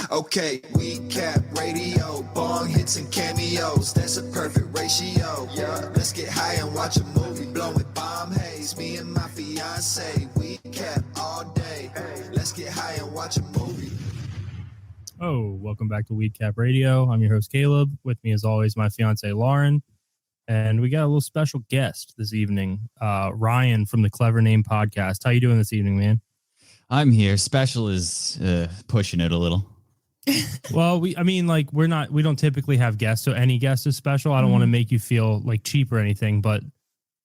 Okay, we cap radio, bong hits and cameos. That's a perfect ratio. Yeah, let's get high and watch a movie, blowing bomb haze. Me and my fiance, we cap all day. Let's get high and watch a movie. Oh, welcome back to Weed Cap Radio. I'm your host, Caleb. With me, as always, my fiance, Lauren. And we got a little special guest this evening, Ryan from the Clever Name Podcast. How you doing this evening, man? I'm here. Special is pushing it a little. Well, we don't typically have guests, so any guest is special. I don't want to make you feel like cheap or anything, but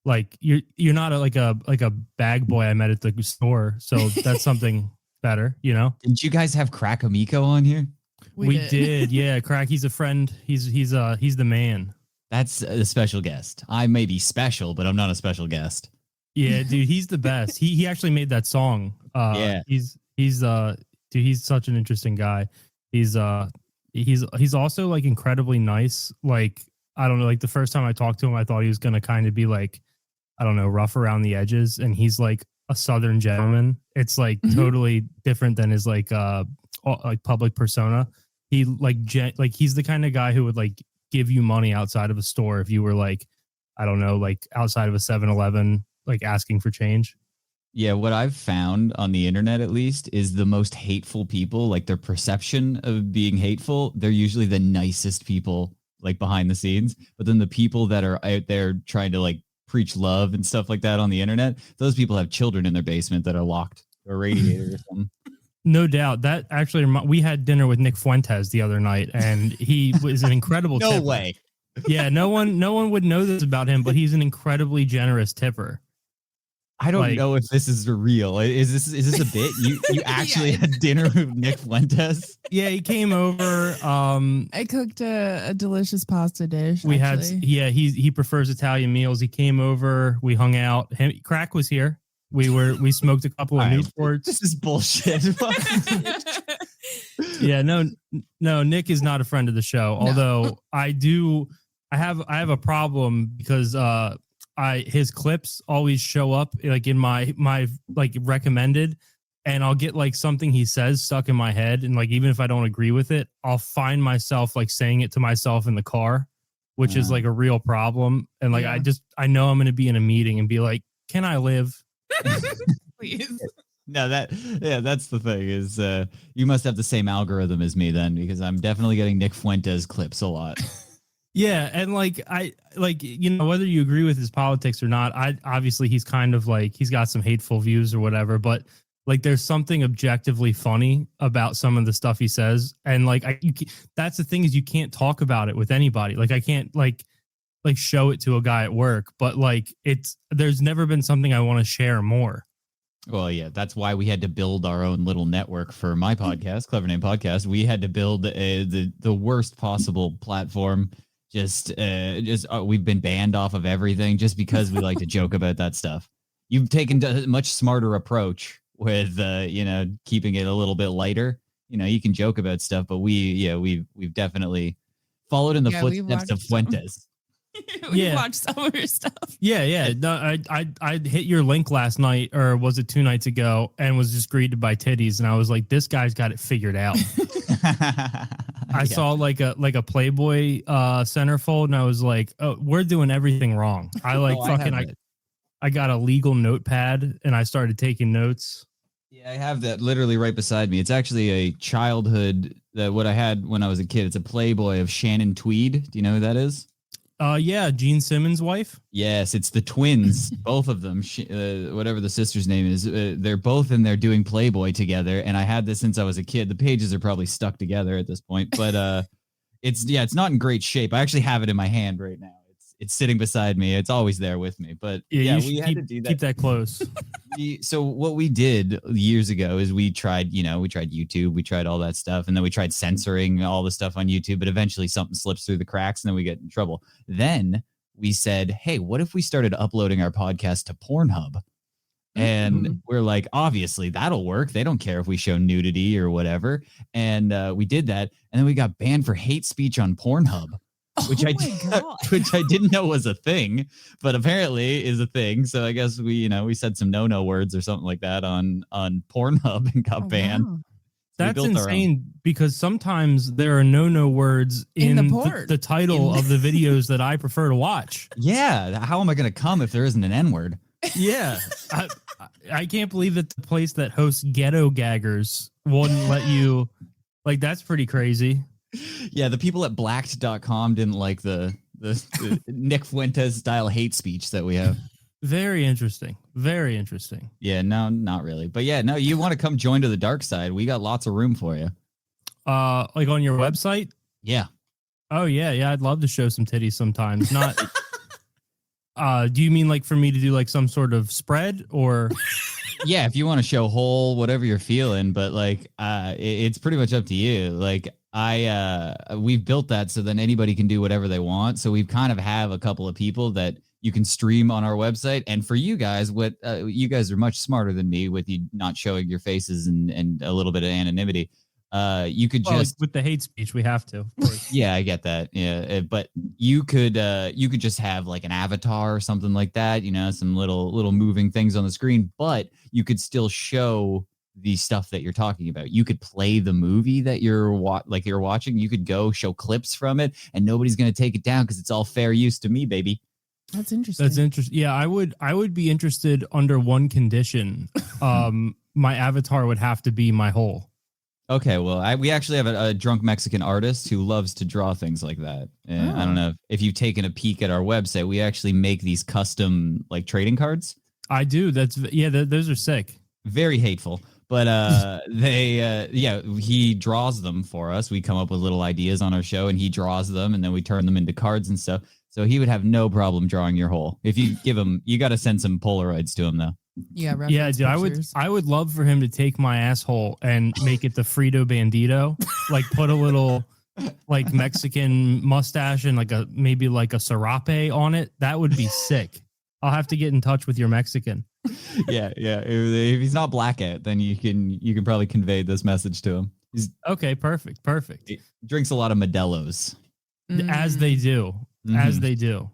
like you're not like a bag boy I met at the store, so that's something better, you know. Did you guys have Crack Amico on here? We did, yeah. Crack, he's a friend. He's the man. That's a special guest. I may be special, but I'm not a special guest. Yeah, dude, he's the best. He actually made that song. Yeah, he's such an interesting guy. He's also like incredibly nice. Like, I don't know, like the first time I talked to him, I thought he was gonna kind of be like, I don't know, rough around the edges, and he's like a Southern gentleman. It's like totally different than his like public persona. He he's the kind of guy who would like give you money outside of a store if you were like, I don't know, like outside of a 7-Eleven, like asking for change. Yeah, what I've found on the internet, at least, is the most hateful people, like their perception of being hateful, they're usually the nicest people, like behind the scenes. But then the people that are out there trying to like preach love and stuff like that on the internet, those people have children in their basement that are locked to a radiator or something. No doubt. That actually, we had dinner with Nick Fuentes the other night, and he was an incredible No tipper. way. Yeah, no one would know this about him, but he's an incredibly generous tipper. I don't know if this is real. Is this a bit? You actually had dinner with Nick Fuentes? Yeah, he came over. I cooked a delicious pasta dish. We actually. he prefers Italian meals. He came over. We hung out. Crack was here. We smoked a couple of Newports. This is bullshit. Yeah, no. Nick is not a friend of the show. No. Although I have a problem because his clips always show up like in my like recommended, and I'll get like something he says stuck in my head, and like even if I don't agree with it, I'll find myself like saying it to myself in the car, which is like a real problem. And like I know I'm going to be in a meeting and be like, "Can I live?" Please. No, that's the thing is you must have the same algorithm as me then, because I'm definitely getting Nick Fuentes clips a lot. Yeah, and whether you agree with his politics or not, obviously he's kind of like he's got some hateful views or whatever, but like there's something objectively funny about some of the stuff he says, and like that's the thing is you can't talk about it with anybody. Like I can't like show it to a guy at work, but like there's never been something I want to share more. Well, yeah, that's why we had to build our own little network for my podcast, Clever Name Podcast. We had to build the worst possible platform. We've been banned off of everything just because we like to joke about that stuff. You've taken a much smarter approach with keeping it a little bit lighter. You know, you can joke about stuff, but we've definitely followed in the footsteps of Fuentes. We watched some of your stuff. Yeah. No, I hit your link last night, or was it 2 nights ago, and was just greeted by titties, and I was like, this guy's got it figured out. I saw like a Playboy centerfold, and I was like, oh, we're doing everything wrong. I I got a legal notepad, and I started taking notes. Yeah, I have that literally right beside me. It's actually a childhood what I had when I was a kid. It's a Playboy of Shannon Tweed. Do you know who that is? Yeah, Gene Simmons' wife. Yes, it's the twins, both of them. Whatever the sister's name is, they're both in there doing Playboy together. And I had this since I was a kid. The pages are probably stuck together at this point, but it's not in great shape. I actually have it in my hand right now. It's sitting beside me. It's always there with me. But yeah, we had to do that. Keep that close. So what we did years ago is we tried YouTube, we tried all that stuff, and then we tried censoring all the stuff on YouTube, but eventually something slips through the cracks and then we get in trouble. Then we said, hey, what if we started uploading our podcast to Pornhub? And we're like, obviously that'll work. They don't care if we show nudity or whatever. And we did that. And then we got banned for hate speech on Pornhub. Which I didn't know was a thing, but apparently is a thing. So I guess we said some no words or something like that on Pornhub and got banned. Wow. That's insane. because sometimes there are no words In in the porn. the title of the videos that I prefer to watch. Yeah. How am I going to come if there isn't an N-word? Yeah. I can't believe that the place that hosts ghetto gaggers wouldn't let you. Like, that's pretty crazy. Yeah. The people at blacked.com didn't like the Nick Fuentes style hate speech that we have. Very interesting. Very interesting. Yeah. No, not really. But yeah, no, you want to come join to the dark side. We got lots of room for you. Like on your website? Yeah. Oh, yeah. I'd love to show some titties sometimes. Not. Do you mean like for me to do like some sort of spread or? Yeah, if you want to show whole, whatever you're feeling, but like, it's pretty much up to you. Like we've built that so then anybody can do whatever they want. So we kind of have a couple of people that you can stream on our website. And for you guys, you guys are much smarter than me with you not showing your faces and a little bit of anonymity. You could just with the hate speech, we have to. Of course. Yeah, I get that. Yeah, but you could just have like an avatar or something like that. Some little moving things on the screen, but you could still show the stuff that you're talking about. You could play the movie that you're watching. You could go show clips from it, and nobody's gonna take it down because it's all fair use to me, baby. That's interesting. That's interesting. Yeah, I would be interested under one condition. My avatar would have to be my hole. Okay, well, we actually have a drunk Mexican artist who loves to draw things like that. And I don't know if you've taken a peek at our website. We actually make these custom like trading cards. I do. Those are sick. Very hateful, but he draws them for us. We come up with little ideas on our show, and he draws them, and then we turn them into cards and stuff. So he would have no problem drawing your hole. If you give him, you got to send some Polaroids to him though. Yeah, dude. I would love for him to take my asshole and make it the Frito Bandito. Like put a little like Mexican mustache and maybe a serape on it. That would be sick. I'll have to get in touch with your Mexican. Yeah. If he's not blackout, then you can probably convey this message to him. He's okay. Perfect. He drinks a lot of Modelo's. As they do. Mm-hmm. As they do.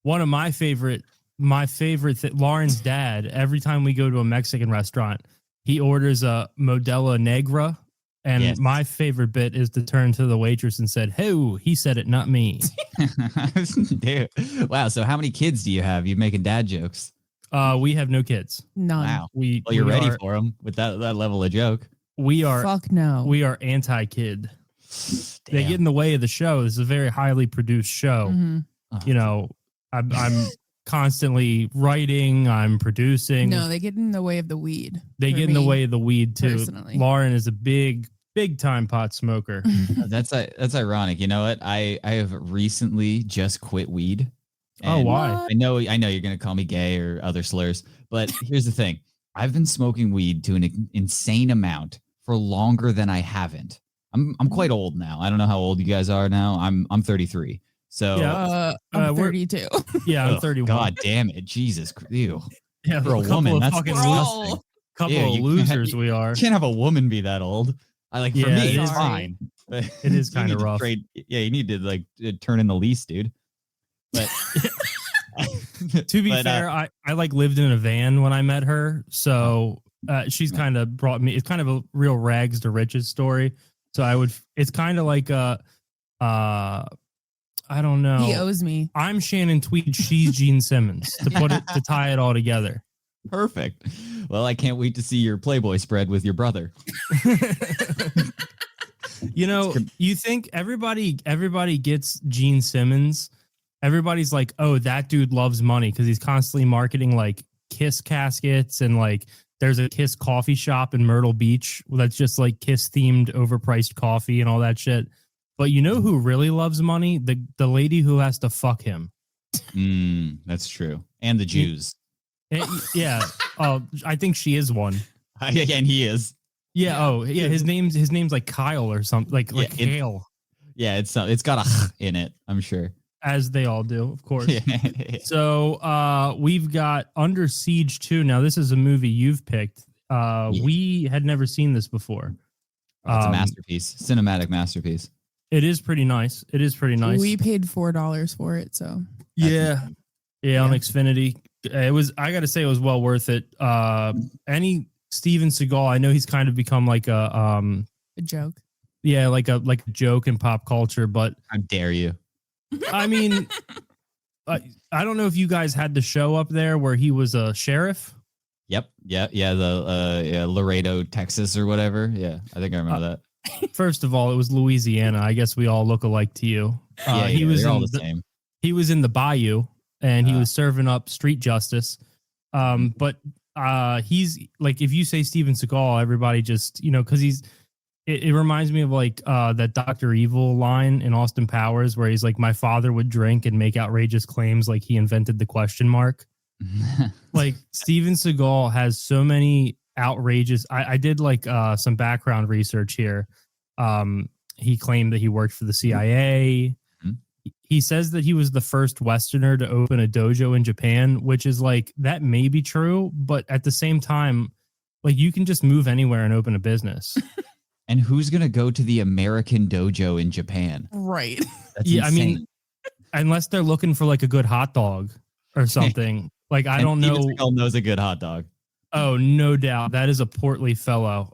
One of my favorite. Lauren's dad, every time we go to a Mexican restaurant, he orders a Modelo Negra. And yes. My favorite bit is to turn to the waitress and said, "Hey, he said it, not me." Dude. Wow. So how many kids do you have? You making dad jokes? We have no kids. None. Wow. Well, you're ready for them with that level of joke. We are. Fuck no. We are anti-kid. They get in the way of the show. This is a very highly produced show. Mm-hmm. I'm constantly writing. I'm producing. No, they get in the way of the weed. They get in the way of the weed too. Personally. Lauren is a big time pot smoker. That's ironic. You know what? I have recently just quit weed. Oh, why? I know you're gonna call me gay or other slurs, but here's the thing. I've been smoking weed to an insane amount for longer than I haven't. I'm quite old now. I don't know how old you guys are now. I'm 33. So yeah, I'm 32. Yeah, I'm 31. God damn it, Jesus, ew. Yeah, for a woman, that's disgusting. Couple of losers we are. You can't have a woman be that old. For me, it's fine. But it is kind of rough. You need to turn in the lease, dude. But to be fair, I lived in a van when I met her, so she's kind of brought me. It's kind of a real rags to riches story. So it's kind of like I don't know. He owes me. I'm Shannon Tweed. She's Gene Simmons to tie it all together. Perfect. Well, I can't wait to see your Playboy spread with your brother. You think everybody gets Gene Simmons. Everybody's like, oh, that dude loves money because he's constantly marketing like Kiss caskets and like there's a Kiss coffee shop in Myrtle Beach that's just like Kiss themed overpriced coffee and all that shit. But you know who really loves money? The lady who has to fuck him. That's true. And the Jews. Yeah. I think she is one. And he is. Yeah. Oh, yeah. His name's like Kyle or something. Like Hale. Yeah. It's got a in it. I'm sure. As they all do, of course. So we've got Under Siege 2. Now this is a movie you've picked. We had never seen this before. It's a masterpiece. Cinematic masterpiece. It is pretty nice. We paid $4 for it, so yeah, on Xfinity. I got to say, it was well worth it. Any Steven Seagal, I know he's kind of become like a A joke. Yeah, like a joke in pop culture. But How dare you? I mean, I don't know if you guys had the show up there where he was a sheriff. Yep. Yeah. The Laredo, Texas, or whatever. Yeah, I think I remember that. First of all, it was Louisiana. I guess we all look alike to you. He was they're all in the same. He was in the Bayou, and he was serving up street justice. But he's like, if you say Steven Seagal, everybody just, because it reminds me of like that Dr. Evil line in Austin Powers where he's like, my father would drink and make outrageous claims like he invented the question mark. Like Steven Seagal has so many outrageous. I did like some background research here. He claimed that he worked for the CIA. He says that he was the first Westerner to open a dojo in Japan, which is like, that may be true, but at the same time, like you can just move anywhere and open a business. And who's going to go to the American dojo in Japan? Right. That's Yeah, insane. I mean, unless they're looking for like a good hot dog or something. Like, I don't know. Steven Seagal knows a good hot dog. Oh, no doubt. That is a portly fellow.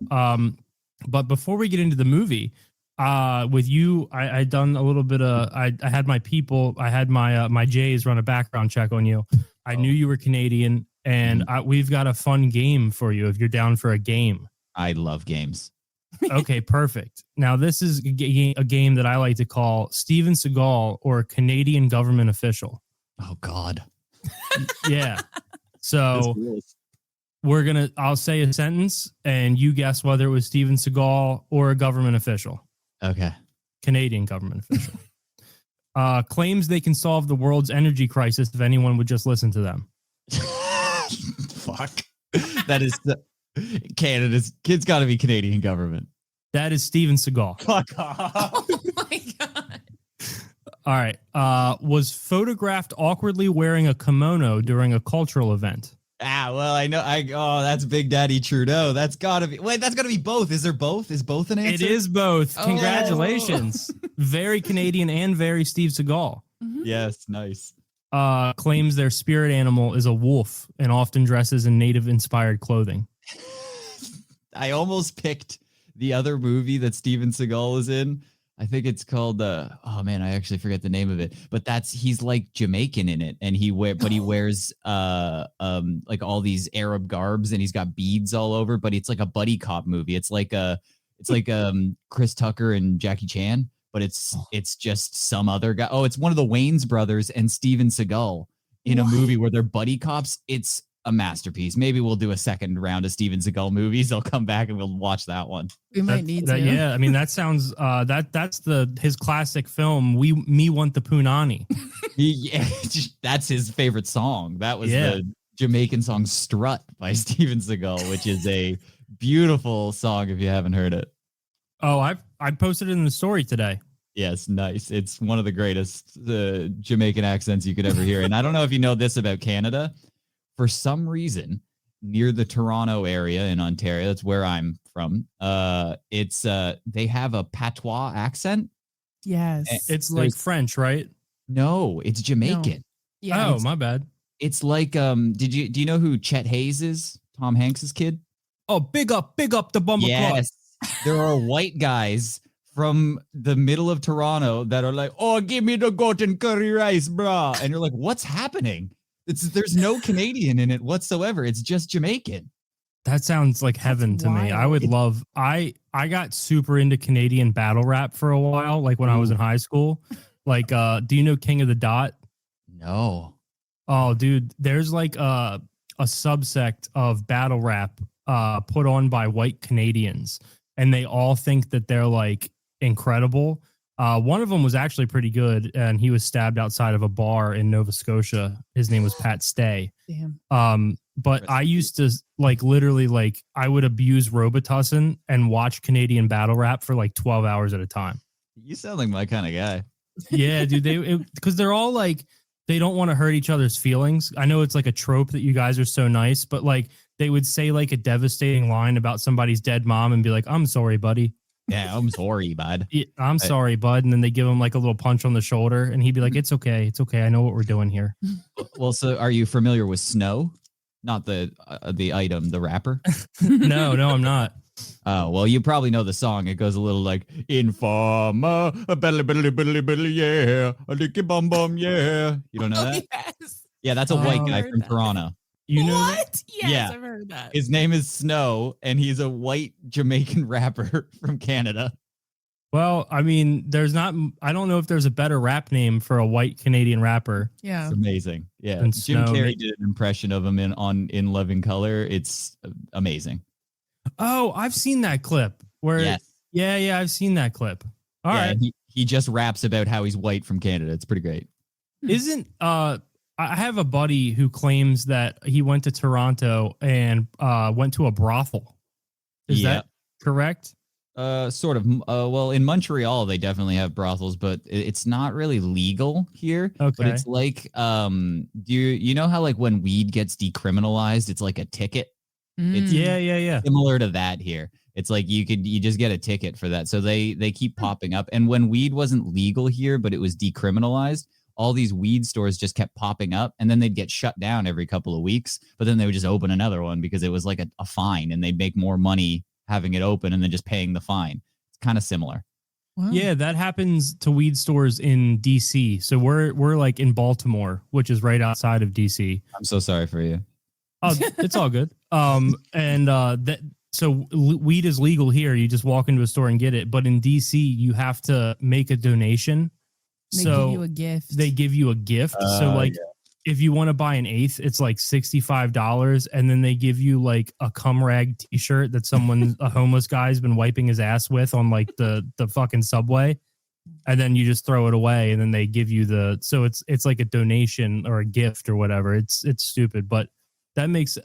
But before we get into the movie, with you, I done a little bit of, I had my people, I had my Jays run a background check on you. I knew you were Canadian, and we've got a fun game for you if you're down for a game. I love games. Okay, perfect. Now, this is a game that I like to call Steven Seagal or Canadian government official. Oh, God. Yeah. So I'll say a sentence and you guess whether it was Steven Seagal or a government official. Okay. Canadian government official. Claims they can solve the world's energy crisis if anyone would just listen to them. Fuck. That is Canada's kid's got to be Canadian government. That is Steven Seagal. Fuck off. Oh my God. All right. Was photographed awkwardly wearing a kimono during a cultural event. Well, I know. That's Big Daddy Trudeau. That's gotta be. Wait, that's gotta be both. Is there both? Is both an answer? It is both. Oh. Congratulations. Very Canadian and very Steve Seagal. Yes, nice. Claims their spirit animal is a wolf and often dresses in native inspired clothing. I almost picked the other movie that Steven Seagal is in. I think it's called I actually forget the name of it, but he's like Jamaican in it, and he wears like all these Arab garbs, and he's got beads all over, but it's like a buddy cop movie. It's like Chris Tucker and Jackie Chan, but it's just some other guy. Oh, it's one of the Wayans brothers and Steven Seagal in a movie where they're buddy cops. It's a masterpiece. Maybe we'll do a second round of Steven Seagal movies. I'll come back and we'll watch that one. We might need to. Yeah, I mean that sounds that's his classic film. Me want the punani. Yeah, that's his favorite song. That was the Jamaican song "Strut" by Steven Seagal, which is a beautiful song if you haven't heard it. Oh, I posted it in the story today. Yes, nice. It's one of the greatest Jamaican accents you could ever hear. And I don't know if you know this about Canada. For some reason, near the Toronto area in Ontario, that's where I'm from. They have a patois accent. Yes. It's like French, right? No, it's Jamaican. No. Yeah. Oh, my bad. It's like do you know who Chet Hayes is? Tom Hanks's kid? Oh, big up the Bumble Yes. There are white guys from the middle of Toronto that are like, "Oh, give me the goat and curry rice, brah." And you're like, "What's happening?" There's no Canadian in it whatsoever. It's just Jamaican. That sounds like heaven to me. I would love. I got super into Canadian battle rap for a while, like when I was in high school. Like, do you know King of the Dot? No. Oh, dude, there's like a subsect of battle rap put on by white Canadians, and they all think that they're like incredible. One of them was actually pretty good, and he was stabbed outside of a bar in Nova Scotia. His name was Pat Stay. Damn. But I used to literally I would abuse Robitussin and watch Canadian battle rap for like 12 hours at a time. You sound like my kind of guy. Yeah, dude. Because they're all like, they don't want to hurt each other's feelings. I know it's like a trope that you guys are so nice, but like they would say like a devastating line about somebody's dead mom and be like, "I'm sorry, buddy." Yeah, I'm sorry, bud. Yeah, I'm sorry, bud. And then they give him like a little punch on the shoulder, and he'd be like, "It's okay. It's okay. I know what we're doing here." Well, so are you familiar with Snow? Not the item, the rapper? No, I'm not. Oh, well, you probably know the song. It goes a little like Informer, a belly, belly, belly, belly, yeah, a licky bum bum, yeah. You don't know that? Yes. Yeah, that's a white Oh. guy Heard from that. Toronto. You know that? What? Yes, Yeah. I've heard that. His name is Snow, and he's a white Jamaican rapper from Canada. Well, I mean, I don't know if there's a better rap name for a white Canadian rapper. Yeah. It's amazing. Yeah, And Jim Snow Carrey did an impression of him in Living Color. It's amazing. Oh, I've seen that clip where, Yes. yeah, I've seen that clip. All Yeah, right. he just raps about how he's white from Canada. It's pretty great. Isn't I have a buddy who claims that he went to Toronto and went to a brothel. Is Yeah. that correct? Sort of. Well, in Montreal, they definitely have brothels, but it's not really legal here. Okay. But it's like, do you know how like when weed gets decriminalized, it's like a ticket? It's Yeah. similar to that here. It's like you just get a ticket for that. So they keep popping up. And when weed wasn't legal here, but it was decriminalized, all these weed stores just kept popping up, and then they'd get shut down every couple of weeks. But then they would just open another one because it was like a fine, and they'd make more money having it open and then just paying the fine. It's kind of similar. Wow. Yeah, that happens to weed stores in DC. So we're like in Baltimore, which is right outside of DC. I'm so sorry for you. Oh, it's all good. So weed is legal here. You just walk into a store and get it. But in DC, you have to make a donation. They So give you a gift. they give you a gift. So like if you want to buy an eighth, it's like $65. And then they give you like a cum rag t-shirt that a homeless guy's been wiping his ass with on like the fucking subway. And then you just throw it away. And then they give you so it's like a donation or a gift or whatever. It's stupid. But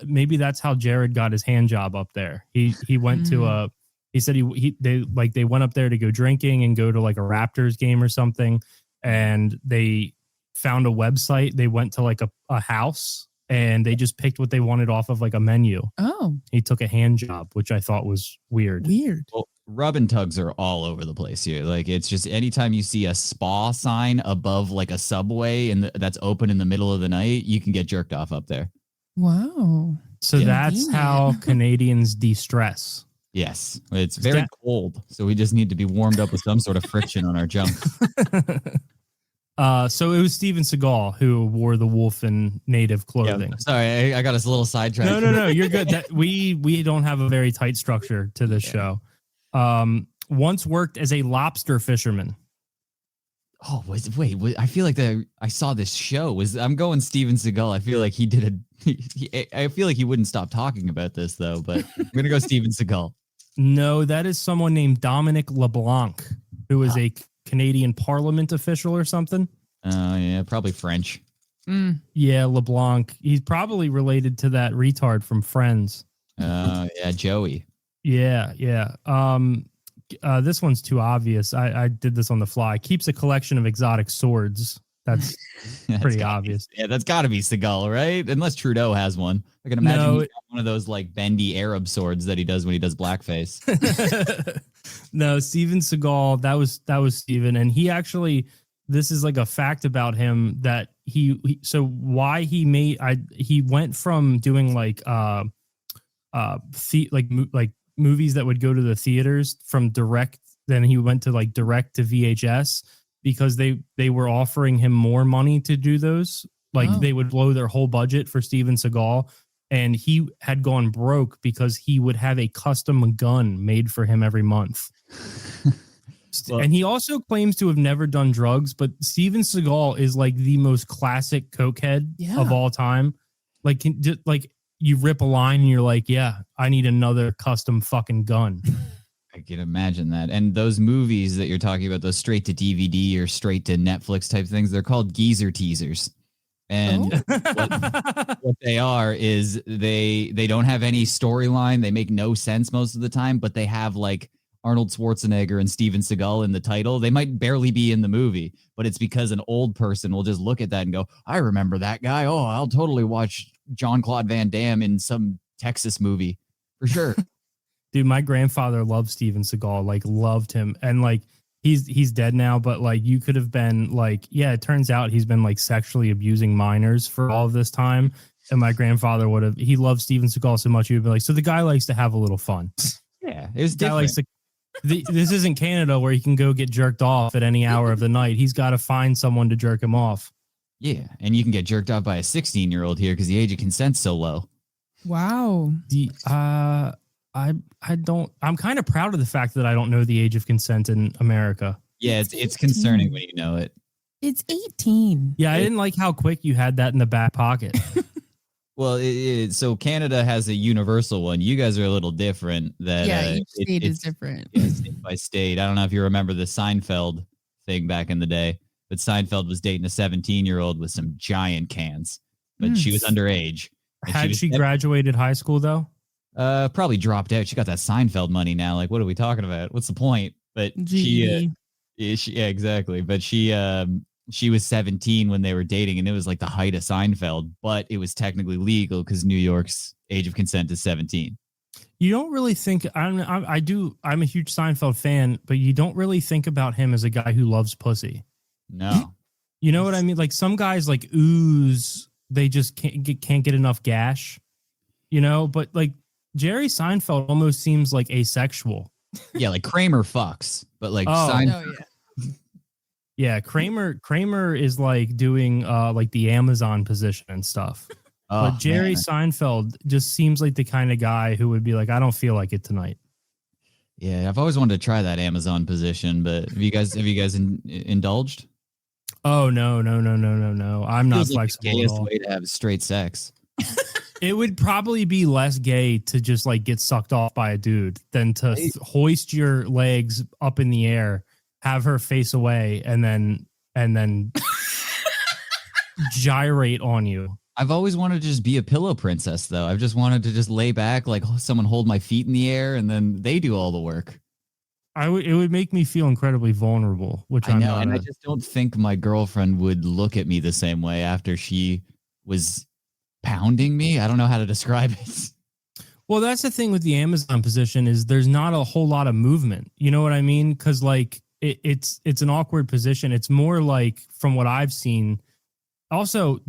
maybe that's how Jared got his hand job up there. He went to he said they went up there to go drinking and go to like a Raptors game or something. And they found a website. They went to like a house and they just picked what they wanted off of like a menu. Oh, He took a hand job, which I thought was weird. Well, rub-and-tugs are all over the place here. Like it's just anytime you see a spa sign above like a subway and that's open in the middle of the night, you can get jerked off up there. wow. So that's how Canadians de-stress. Yes, it's very cold, so we just need to be warmed up with some sort of friction on our junk. So it was Steven Seagal who wore the wolf in native clothing. Yeah, sorry, I got us a little sidetracked. No, you're good. We don't have a very tight structure to this show. Once worked as a lobster fisherman. Oh, wait, I feel like I saw this show. I'm going Steven Seagal. I feel like he did I feel like he wouldn't stop talking about this though, but I'm going to go Steven Seagal. No, that is someone named Dominic LeBlanc, who is a Canadian Parliament official or something. Oh, yeah, probably French. Yeah, LeBlanc. He's probably related to that retard from Friends. Yeah, Joey. Yeah. This one's too obvious. I did this on the fly. Keeps a collection of exotic swords. That's pretty obvious. That's got to be Seagal, right? Unless Trudeau has one. I can imagine he's got one of those like bendy Arab swords that he does when he does blackface. No, Steven Seagal. That was Steven, and he actually. This is like a fact about him that he went from doing like movies that would go to the theaters from direct. Then he went to like direct to VHS because they were offering him more money to do those. Like they would blow their whole budget for Steven Seagal. And he had gone broke because he would have a custom gun made for him every month. Well, and he also claims to have never done drugs, but Steven Seagal is like the most classic cokehead of all time. Like, you rip a line and you're like, yeah, I need another custom fucking gun. I can imagine that. And those movies that you're talking about, those straight to DVD or straight to Netflix type things, they're called geezer teasers. And what they are is they don't have any storyline. They make no sense most of the time, but they have like Arnold Schwarzenegger and Steven Seagal in the title. They might barely be in the movie, but it's because an old person will just look at that and go, I remember that guy. Oh, I'll totally watch Jean-Claude Van Damme in some Texas movie for sure. Dude, my grandfather loved Steven Seagal, like loved him. And like, he's dead now, but like you could have been like, yeah, it turns out he's been like sexually abusing minors for all of this time. And my grandfather he loved Steven Seagal so much. He would be like, so the guy likes to have a little fun. Yeah, it was Guy different. likes to, this isn't Canada where he can go get jerked off at any hour of the night. He's got to find someone to jerk him off. Yeah, and you can get jerked off by a 16-year-old here because the age of consent's so low. Wow. I'm kind of proud of the fact that I don't know the age of consent in America. Yeah, it's concerning when you know it. It's 18. Yeah, I didn't like how quick you had that in the back pocket. Well, so Canada has a universal one. You guys are a little different. That Each state is different. Yeah, state by state. I don't know if you remember the Seinfeld thing back in the day, but Seinfeld was dating a 17-year-old with some giant cans, but she was underage. Had she graduated high school though? Probably dropped out. She got that Seinfeld money now. Like, what are we talking about? What's the point? But GED. yeah, exactly. But she was 17 when they were dating, and it was like the height of Seinfeld, but it was technically legal because New York's age of consent is 17. You don't really think I'm a huge Seinfeld fan, but you don't really think about him as a guy who loves pussy. No. You know what I mean? Like some guys like ooze, they just can't get enough gash, you know, but like Jerry Seinfeld almost seems like asexual. Yeah, like Kramer fucks, but like Oh, yeah. Yeah, Kramer is like doing like the Amazon position and stuff. But Jerry Seinfeld just seems like the kind of guy who would be like, I don't feel like it tonight. Yeah, I've always wanted to try that Amazon position, but have you guys indulged? Oh no. I'm not flexible the at gayest all. way to have straight sex. It would probably be less gay to just like get sucked off by a dude than to hoist your legs up in the air, have her face away, and then gyrate on you. I've always wanted to just be a pillow princess, though. I've just wanted to just lay back, like someone hold my feet in the air, and then they do all the work. It would make me feel incredibly vulnerable, which I I'm know, not. and I just don't think my girlfriend would look at me the same way after she was pounding me. I don't know how to describe it. Well, that's the thing with the Amazon position is there's not a whole lot of movement. You know what I mean? Because like it's an awkward position. It's more like from what I've seen. Also,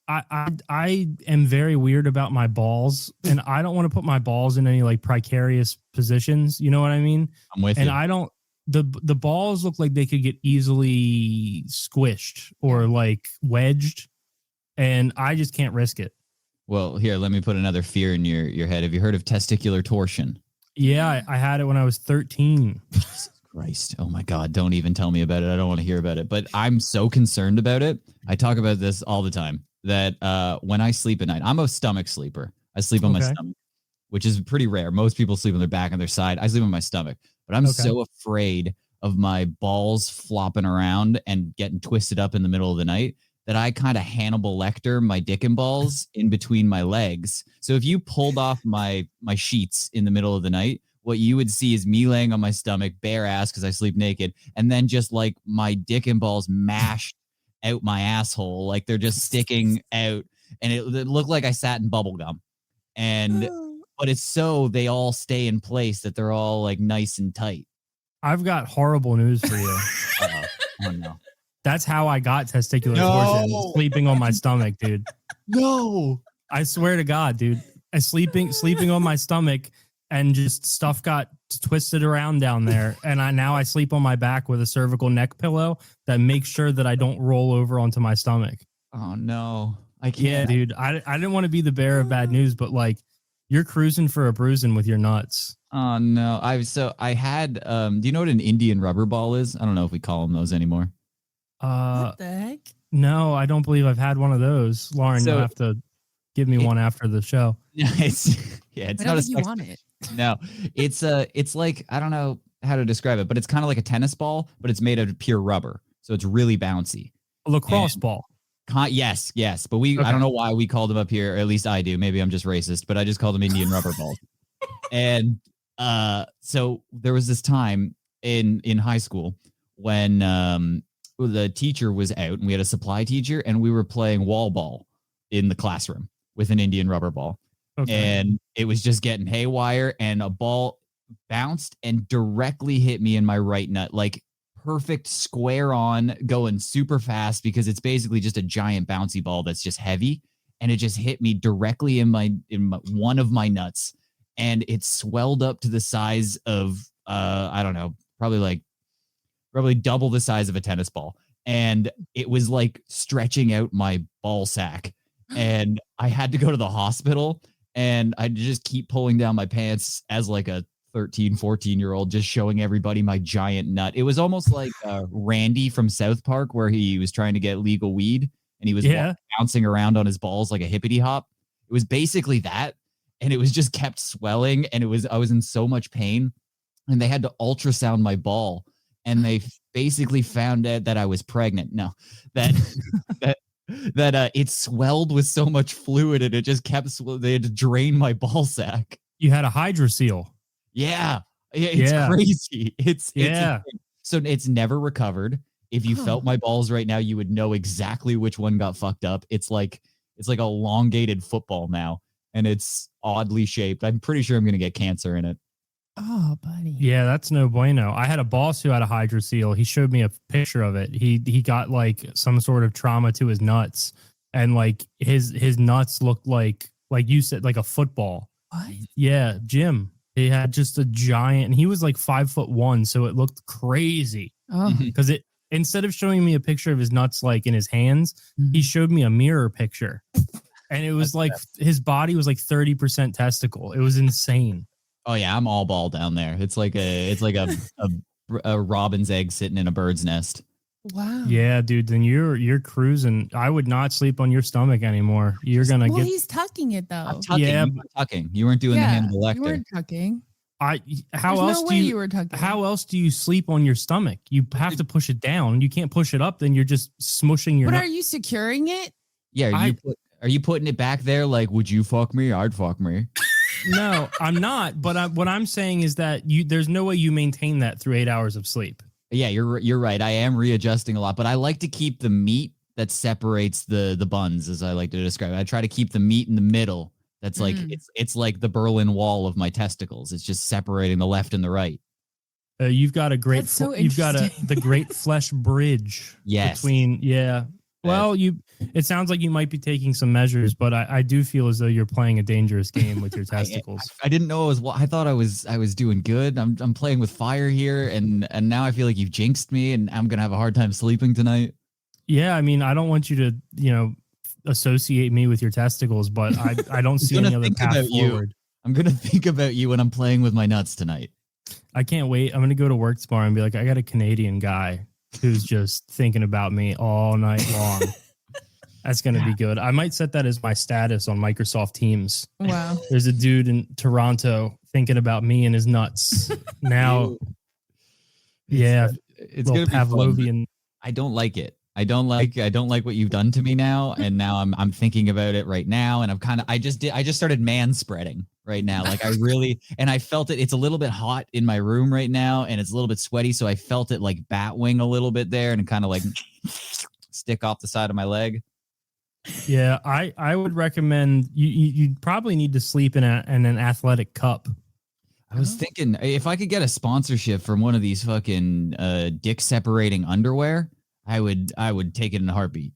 I am very weird about my balls, and I don't want to put my balls in any like precarious positions. You know what I mean? I'm with you. And I don't. The balls look like they could get easily squished or like wedged, and I just can't risk it. Well, here, let me put another fear in your head. Have you heard of testicular torsion? Yeah, I had it when I was 13. Jesus Christ. Oh my God. Don't even tell me about it. I don't want to hear about it, but I'm so concerned about it. I talk about this all the time that when I sleep at night, I'm a stomach sleeper. I sleep on my stomach, which is pretty rare. Most people sleep on their back and their side. I sleep on my stomach, but I'm so afraid of my balls flopping around and getting twisted up in the middle of the night that I kind of Hannibal Lecter my dick and balls in between my legs. So if you pulled off my sheets in the middle of the night, what you would see is me laying on my stomach, bare ass because I sleep naked, and then just like my dick and balls mashed out my asshole, like they're just sticking out, and it looked like I sat in bubble gum. And but it's so they all stay in place that they're all like nice and tight. I've got horrible news for you. Oh no. That's how I got testicular torsion, sleeping on my stomach, dude. No. I swear to God, dude. I sleeping on my stomach and just stuff got twisted around down there. And now I sleep on my back with a cervical neck pillow that makes sure that I don't roll over onto my stomach. Oh no. I can't. Yeah, dude. I didn't want to be the bearer of bad news, but like you're cruising for a bruising with your nuts. Oh no. I had do you know what an Indian rubber ball is? I don't know if we call them those anymore. What the heck? No, I don't believe I've had one of those. Lauren, you'll have to give me one after the show. It's not you want it. No, it's like, I don't know how to describe it, but it's kind of like a tennis ball, but it's made of pure rubber. So it's really bouncy. A lacrosse ball. Yes. But I don't know why we called them up here, or at least I do. Maybe I'm just racist, but I just called them Indian rubber balls. And so there was this time in high school when the teacher was out and we had a supply teacher and we were playing wall ball in the classroom with an Indian rubber ball. Okay. And it was just getting haywire and a ball bounced and directly hit me in my right nut, like perfect square on, going super fast because it's basically just a giant bouncy ball that's just heavy. And it just hit me directly in one of my nuts. and it swelled up to the size of I don't know, probably double the size of a tennis ball. And it was like stretching out my ball sack. And I had to go to the hospital, and I just keep pulling down my pants as like a 13, 14-year-old, just showing everybody my giant nut. It was almost like Randy from South Park, where he was trying to get legal weed and he was bouncing around on his balls like a hippity hop. It was basically that. And it was just kept swelling, and I was in so much pain, and they had to ultrasound my ball, and they basically found out that I was pregnant. No, that it swelled with so much fluid, and it just kept they had to drain my ball sack. You had a hydrocele. Yeah. It's crazy. It's so it's never recovered. If you felt my balls right now, you would know exactly which one got fucked up. It's like a elongated football now, and it's oddly shaped. I'm pretty sure I'm going to get cancer in it. Oh, buddy. Yeah, that's no bueno. I had a boss who had a hydrocele. He showed me a picture of it. He got like some sort of trauma to his nuts, and like his nuts looked like you said, like a football. What? Yeah, Jim. He had just a giant, and he was like 5'1", so it looked crazy. Oh, Because instead of showing me a picture of his nuts like in his hands, he showed me a mirror picture, and it was like his body was like 30% testicle. It was insane. Oh yeah, I'm all ball down there. It's like a robin's egg sitting in a bird's nest. wow. Yeah, dude. Then you're cruising. I would not sleep on your stomach anymore. You're gonna get. He's tucking it though. I'm tucking. Yeah, You were tucking. You weren't doing the Hannibal Lecter. You weren't tucking. How There's else no do way you were tucking. How else do you sleep on your stomach? You have to push it down. You can't push it up. Then you're just smushing your. But are you securing it? Yeah. Are you putting it back there? Like, would you fuck me? I'd fuck me. No, I'm not. But what I'm saying is that there's no way you maintain that through 8 hours of sleep. Yeah, you're right. I am readjusting a lot, but I like to keep the meat that separates the buns, as I like to describe it. I try to keep the meat in the middle. That's like it's like the Berlin Wall of my testicles. It's just separating the left and the right. You've got a great. That's so you've got interesting. the great flesh bridge. Yes. Between Well, it sounds like you might be taking some measures, but I do feel as though you're playing a dangerous game with your testicles. I didn't know it was. I thought I was doing good. I'm playing with fire here, and now I feel like you've jinxed me, and I'm gonna have a hard time sleeping tonight. Yeah, I mean, I don't want you to associate me with your testicles, but I don't see any other path forward. I'm gonna think about you when I'm playing with my nuts tonight. I can't wait. I'm gonna go to work tomorrow and be like, I got a Canadian guy who's just thinking about me all night long. That's going to be good. I might set that as my status on Microsoft Teams. Wow. There's a dude in Toronto thinking about me and his nuts. Now, yeah, it's going to be Pavlovian. I don't like it. I don't like what you've done to me now, and now I'm thinking about it right now, and I just started man spreading right now. Like I really, and I felt it. It's a little bit hot in my room right now, and it's a little bit sweaty, so I felt it like bat wing a little bit there, and kind of like stick off the side of my leg. Yeah, I would recommend you probably need to sleep in an athletic cup. I was thinking if I could get a sponsorship from one of these fucking dick separating underwear, I would take it in a heartbeat.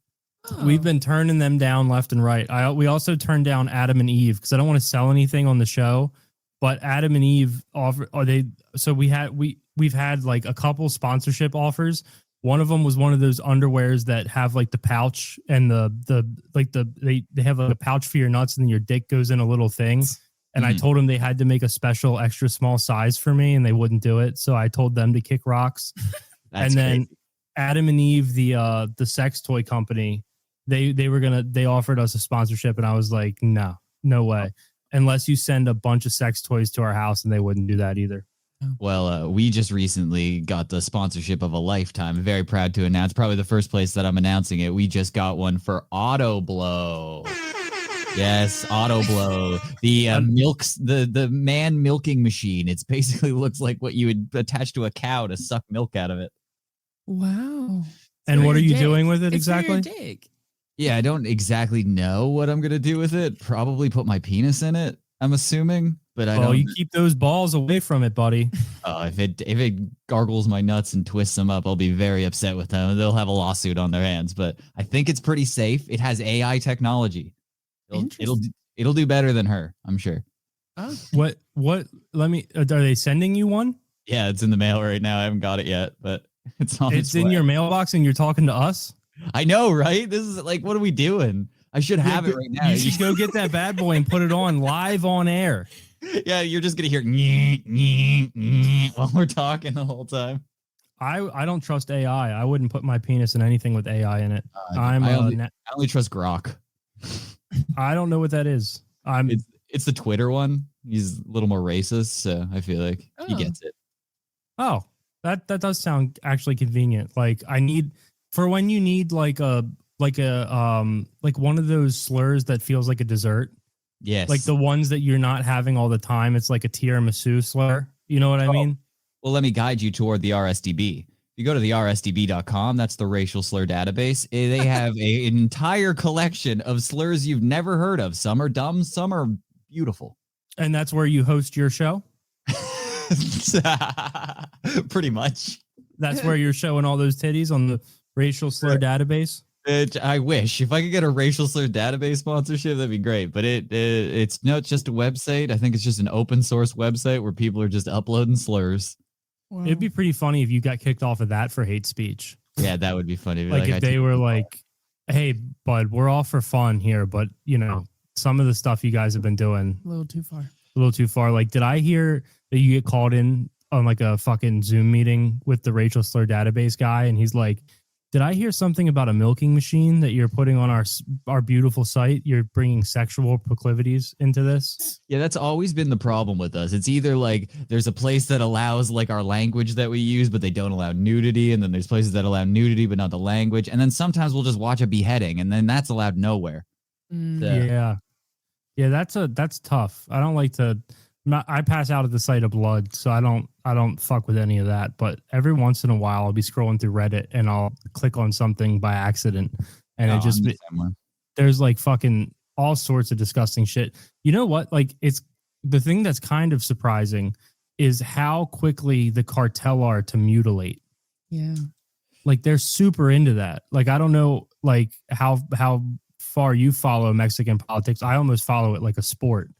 Oh. We've been turning them down left and right. We also turned down Adam and Eve because I don't want to sell anything on the show. But Adam and Eve we've had like a couple sponsorship offers. One of them was one of those underwears that have like the pouch and they have like a pouch for your nuts, and then your dick goes in a little thing. And I told them they had to make a special extra small size for me, and they wouldn't do it. So I told them to kick rocks. That's then crazy. Adam and Eve, the sex toy company, they offered us a sponsorship, and I was like, no way, unless you send a bunch of sex toys to our house, and they wouldn't do that either. Well, we just recently got the sponsorship of a lifetime. I'm very proud to announce, probably the first place that I'm announcing it. We just got one for Auto Blow. Yes, Auto Blow. The the man milking machine. It's basically looks like what you would attach to a cow to suck milk out of it. Wow. And what are you doing with it It's for your exactly? dick. Yeah, I don't exactly know what I'm gonna do with it. Probably put my penis in it, I'm assuming. But I don't. You keep those balls away from it, buddy. If it gargles my nuts and twists them up, I'll be very upset with them. They'll have a lawsuit on their hands. But I think it's pretty safe. It has AI technology. It'll do better than her, I'm sure. Oh, What? Let me. Are they sending you one? Yeah, it's in the mail right now. I haven't got it yet, but it's on It's its in way. your mailbox, and you're talking to us. I know, right? This is like, what are we doing? I should have it right now. You should go get that bad boy and put it on live on air. Yeah, you're just gonna hear nyeh, nyeh, nyeh while we're talking the whole time. I don't trust AI. I wouldn't put my penis in anything with AI in it. I only trust Grok. I don't know what that is. It's the Twitter one. He's a little more racist, so I feel like he gets it. Oh, that does sound actually convenient. Like I need for when you need like one of those slurs that feels like a dessert. Yes. Like the ones that you're not having all the time. It's like a tiramisu slur. You know what I mean? Well, let me guide you toward the RSDB. If you go to the rsdb.com, that's the racial slur database. They have an entire collection of slurs you've never heard of. Some are dumb, some are beautiful. And that's where you host your show? Pretty much. That's where you're showing all those titties on the racial slur database? I wish if I could get a racial slur database sponsorship, that'd be great. But it's just a website. I think it's just an open source website where people are just uploading slurs. wow. It'd be pretty funny if you got kicked off of that for hate speech. Yeah, that would be funny. Like if they were like, hey, bud, we're all for fun here, but you know, some of the stuff you guys have been doing a little too far. a little too far. Like, did I hear that you get called in on like a fucking Zoom meeting with the racial slur database guy? And he's like, did I hear something about a milking machine that you're putting on our beautiful site? You're bringing sexual proclivities into this? Yeah, that's always been the problem with us. It's either like there's a place that allows like our language that we use, but they don't allow nudity. And then there's places that allow nudity, but not the language. And then sometimes we'll just watch a beheading and then that's allowed nowhere. Yeah. Yeah, that's tough. I don't like to I pass out at the sight of blood, so I don't fuck with any of that. But every once in a while I'll be scrolling through Reddit and I'll click on something by accident and there's like fucking all sorts of disgusting shit. You know what? Like it's the thing that's kind of surprising is how quickly the cartel are to mutilate. Yeah. Like they're super into that. Like I don't know like how far you follow Mexican politics. I almost follow it like a sport.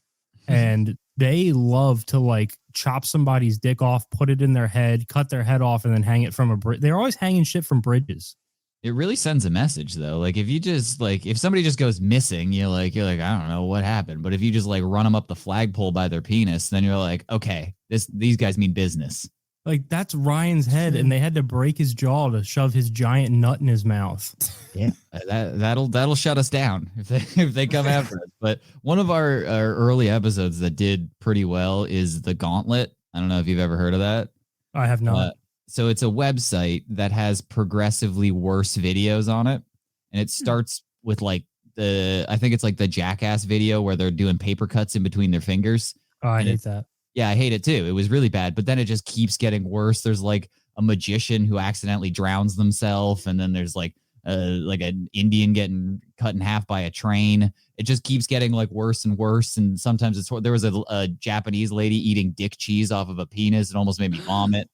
And they love to like chop somebody's dick off, put it in their head, cut their head off, and then hang it from a bridge. They're always hanging shit from bridges. It really sends a message though. Like if you just like if somebody just goes missing, you're like I don't know what happened. But if you just like run them up the flagpole by their penis, then you're like, okay, these guys mean business. Like that's Ryan's head, and they had to break his jaw to shove his giant nut in his mouth. Yeah, that'll shut us down if they come after us. But one of our early episodes that did pretty well is the Gauntlet. I don't know if you've ever heard of that. I have not. So it's a website that has progressively worse videos on it, and it starts with like I think it's like the Jackass video where they're doing paper cuts in between their fingers. Oh, I hate that. Yeah, I hate it too. It was really bad, but then it just keeps getting worse. There's like a magician who accidentally drowns themselves, and then there's like an Indian getting cut in half by a train. It just keeps getting like worse and worse. And sometimes there was a Japanese lady eating dick cheese off of a penis. It almost made me vomit.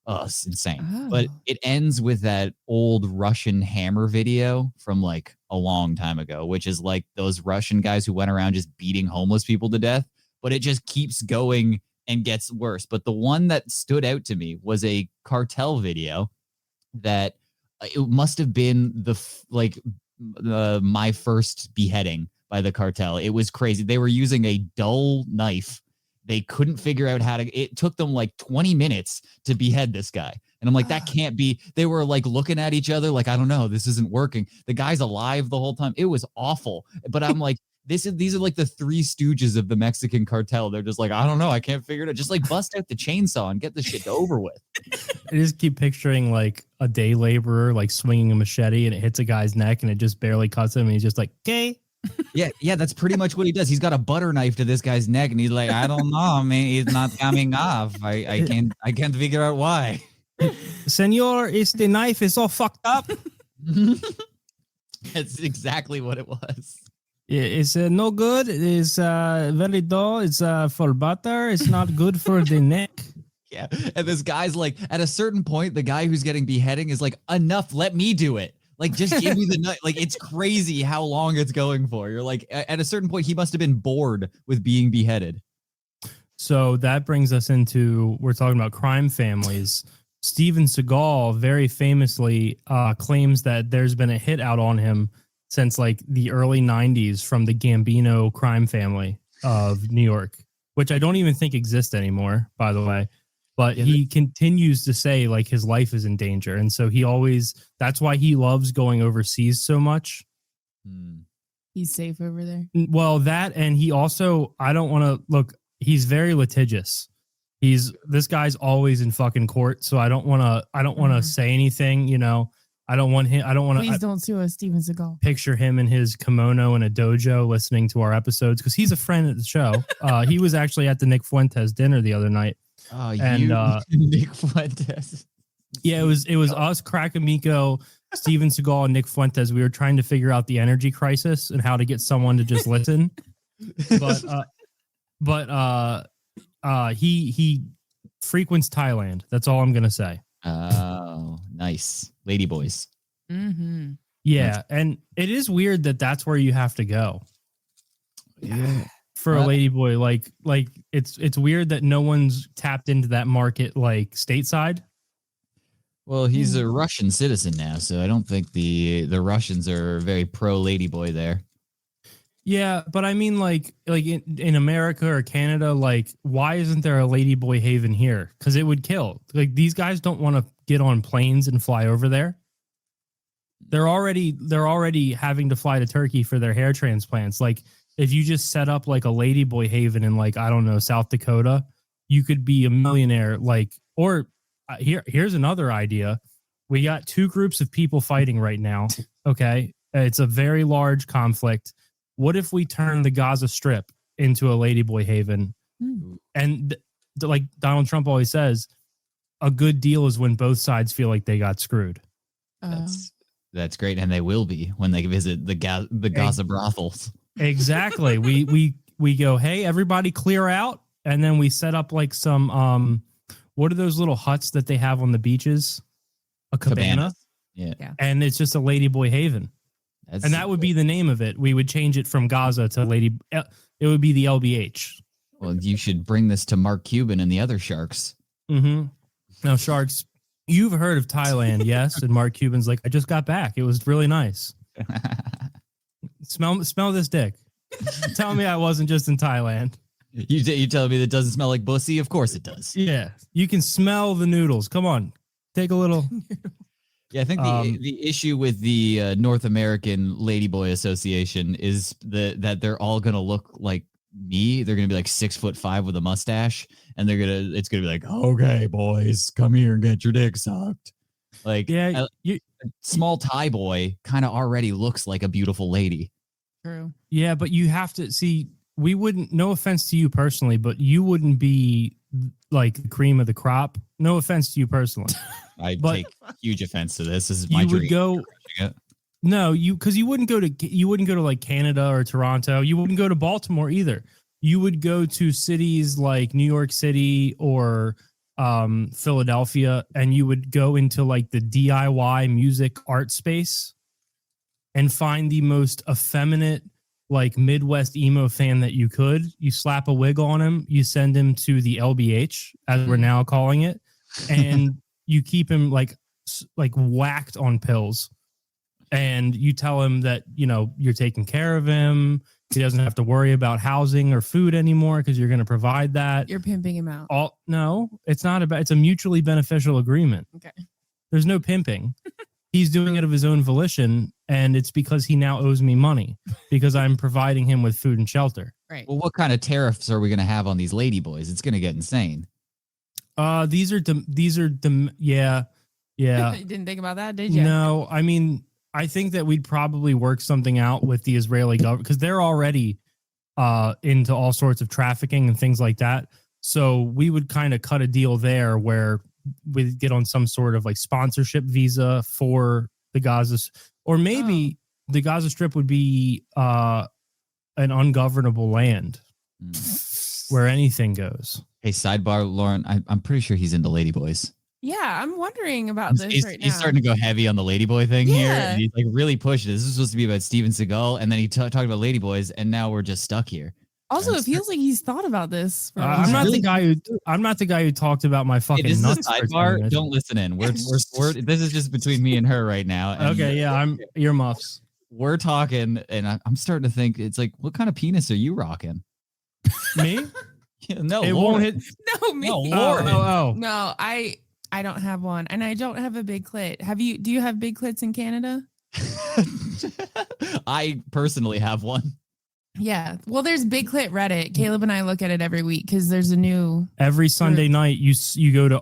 Oh, it's insane. Oh. But it ends with that old Russian hammer video from like a long time ago, which is like those Russian guys who went around just beating homeless people to death. But it just keeps going and gets worse. But the one that stood out to me was a cartel video that it must have been my first beheading by the cartel. It was crazy. They were using a dull knife. They couldn't figure out it took them like 20 minutes to behead this guy. And I'm like, that can't be. They were like looking at each other like, I don't know, this isn't working. The guy's alive the whole time. It was awful. But I'm like, these are like the three stooges of the Mexican cartel. They're just like, I don't know, I can't figure it out. Just like bust out the chainsaw and get this shit over with. I just keep picturing like a day laborer like swinging a machete and it hits a guy's neck and it just barely cuts him and he's just like, okay. Yeah, that's pretty much what he does. He's got a butter knife to this guy's neck and he's like, I don't know, man, he's not coming off. I can't figure out why. Senor, the knife is all fucked up. That's exactly what it was. It's no good. It's very dull. It's for butter. It's not good for the neck. Yeah. And this guy's like, at a certain point, the guy who's getting beheading is like, enough, let me do it. Like, just give me the nut. Like, it's crazy how long it's going for. You're like, at a certain point, he must have been bored with being beheaded. So that brings us into, we're talking about crime families. Steven Seagal very famously claims that there's been a hit out on him since like the early 90s from the Gambino crime family of New York, which I don't even think exists anymore, by the way. But he continues to say like his life is in danger. And so that's why he loves going overseas so much. He's safe over there. Well, that, and he also, I don't want to look, he's very litigious. This guy's always in fucking court. So I don't want to say anything, you know. I don't want to. Please don't sue us, Steven Seagal. Picture him in his kimono in a dojo listening to our episodes because he's a friend of the show. He was actually at the Nick Fuentes dinner the other night. Oh, and Nick Fuentes. Yeah, it was us, Krakamiko, Steven Seagal, and Nick Fuentes. We were trying to figure out the energy crisis and how to get someone to just listen. But he frequents Thailand. That's all I'm gonna say. Oh, nice. Lady boys. Mm-hmm. Yeah, and it is weird that that's where you have to go. Yeah. For a lady boy, like it's weird that no one's tapped into that market like stateside. Well, he's a Russian citizen now, so I don't think the Russians are very pro lady boy there. Yeah, but I mean, like in America or Canada, like why isn't there a lady boy haven here? Because it would kill. Like these guys don't want to get on planes and fly over there. They're already having to fly to Turkey for their hair transplants. Like if you just set up like a lady boy haven in like I don't know South Dakota, you could be a millionaire. Like here's another idea. We got two groups of people fighting right now. Okay, it's a very large conflict. What if we turn the Gaza Strip into a ladyboy haven? And like Donald Trump always says, a good deal is when both sides feel like they got screwed. That's great, and they will be when they visit the Gaza brothels. Exactly. We go, hey, everybody clear out, and then we set up like some what are those little huts that they have on the beaches? A cabana. Yeah. And it's just a ladyboy haven. And that would be the name of it. We would change it from Gaza to it would be the LBH. Well, you should bring this to Mark Cuban and the other sharks. Mm-hmm. Now, sharks, you've heard of Thailand, yes? And Mark Cuban's like, I just got back. It was really nice. Smell this dick. Tell me I wasn't just in Thailand. You telling me that doesn't smell like bussy? Of course it does. Yeah. You can smell the noodles. Come on. Take a little... Yeah, I think the issue with the North American Ladyboy Association is that they're all gonna look like me. They're gonna be like 6'5" with a mustache, and it's gonna be like, okay, boys, come here and get your dick sucked. Like, yeah, a small Thai boy kind of already looks like a beautiful lady. True. Yeah, but you have to see. We wouldn't. No offense to you personally, but you wouldn't be like the cream of the crop. No offense to you personally. I take huge offense to this. This is my dream. Because you wouldn't go to like Canada or Toronto. You wouldn't go to Baltimore either. You would go to cities like New York City or Philadelphia, and you would go into like the DIY music art space and find the most effeminate like Midwest emo fan that you could. You slap a wig on him, you send him to the LBH, as we're now calling it, and you keep him like whacked on pills, and you tell him that, you know, you're taking care of him. He doesn't have to worry about housing or food anymore because you're going to provide that. You're pimping him out. No, it's not about, it's a mutually beneficial agreement. Okay. There's no pimping. He's doing it of his own volition, and it's because he now owes me money because I'm providing him with food and shelter. Right. Well, what kind of tariffs are we going to have on these ladyboys? It's going to get insane. These are yeah. You didn't think about that, did you? No, I mean, I think that we'd probably work something out with the Israeli government because they're already into all sorts of trafficking and things like that. So we would kind of cut a deal there where we get on some sort of like sponsorship visa for the Gaza, or maybe the Gaza Strip would be an ungovernable land where anything goes. Hey, sidebar, Lauren, I'm pretty sure he's into ladyboys. Yeah, I'm wondering about this right now. He's starting to go heavy on the ladyboy thing here. And he's like really pushing it. This is supposed to be about Steven Seagal, and then he talked about ladyboys, and now we're just stuck here. Also, it feels like he's thought about this. For a I'm not while. the guy who talked about my fucking Hey, this is a nuts. for 10 sidebar. minutes. Don't listen in. This is just between me and her right now. And Okay, yeah, I'm earmuffs. we're talking, and I'm starting to think it's like, what kind of penis are you rocking? Me? No, It Lauren. won't hit. No, me. No, Oh, Lauren. No, I don't have one, and I don't have a big clit. Do you have big clits in Canada? I personally have one. Yeah. Well, there's Big Clit Reddit. Caleb and I look at it every week because there's a new. Every Sunday night, you go to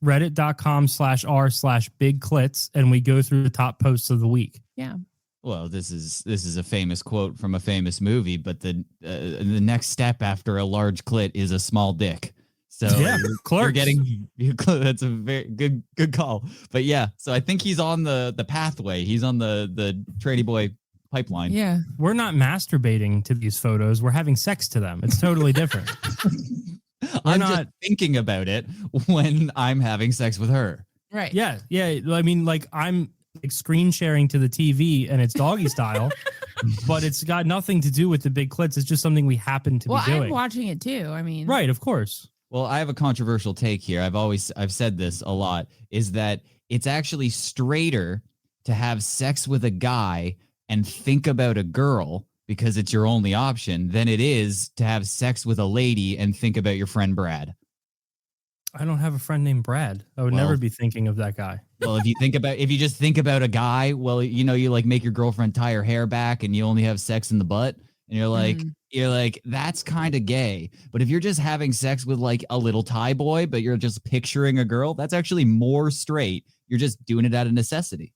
reddit.com/r/big clits, and we go through the top posts of the week. Yeah. Well, this is a famous quote from a famous movie, but the next step after a large clit is a small dick. So Yeah, you're getting that's a very good call. But yeah, so I think he's on the pathway. He's on the Tranny Boy pipeline. Yeah. We're not masturbating to these photos. We're having sex to them. It's totally different. I'm just thinking about it when I'm having sex with her. Right. Yeah. Yeah. I mean, like I'm like screen sharing to the TV and it's doggy style, but it's got nothing to do with the big clits. It's just something we happen to be doing. I'm watching it too. I mean, Right. Of course. Well, I have a controversial take here. I've said this a lot, is that it's actually straighter to have sex with a guy and think about a girl because it's your only option than it is to have sex with a lady and think about your friend Brad. I don't have a friend named Brad. I would never be thinking of that guy. Well, if you just think about a guy, well, you know, you like make your girlfriend tie her hair back and you only have sex in the butt and you're like, that's kind of gay. But if you're just having sex with like a little Thai boy, but you're just picturing a girl, that's actually more straight. You're just doing it out of necessity.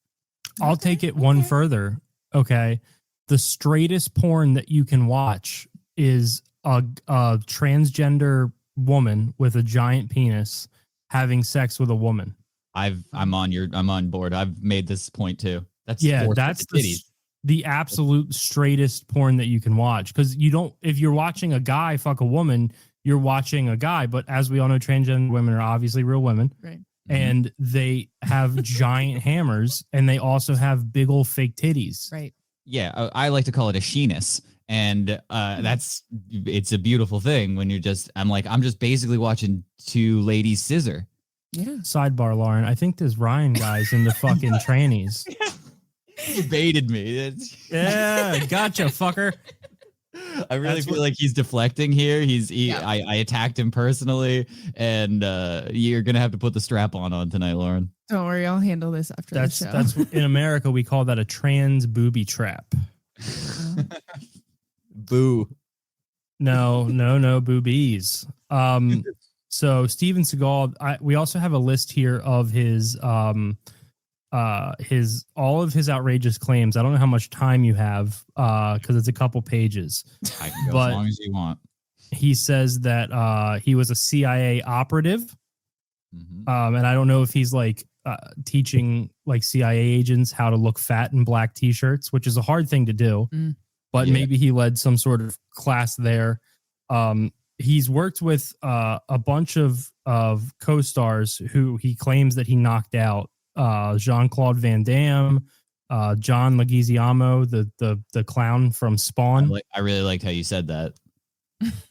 I'll take it one further. Okay. The straightest porn that you can watch is a transgender woman with a giant penis having sex with a woman. I'm on board. I've made this point too. That's the absolute straightest porn that you can watch. Because if you're watching a guy fuck a woman, you're watching a guy. But as we all know, transgender women are obviously real women. Right. And they have giant hammers and they also have big old fake titties. Right. Yeah, I like to call it a sheenus. And it's a beautiful thing when I'm just basically watching two ladies scissor. Yeah. Sidebar, Lauren. I think this Ryan guy's in the fucking trannies. He baited me. Yeah, gotcha, fucker. I really feel like he's deflecting here. I attacked him personally, and you're gonna have to put the strap on tonight, Lauren. Don't worry, I'll handle this after the show. That's in America we call that a trans booby trap. Boo. No boobies. So Steven Seagal, we also have a list here of his all of his outrageous claims. I don't know how much time you have because it's a couple pages. I can go as long as you want. He says that he was a CIA operative. And I don't know if he's like teaching like CIA agents how to look fat in black t-shirts, which is a hard thing to do, but maybe he led some sort of class there. He's worked with a bunch of co-stars who he claims that he knocked out. Jean-Claude Van Damme, John Leguizamo, the clown from Spawn. I really liked how you said that.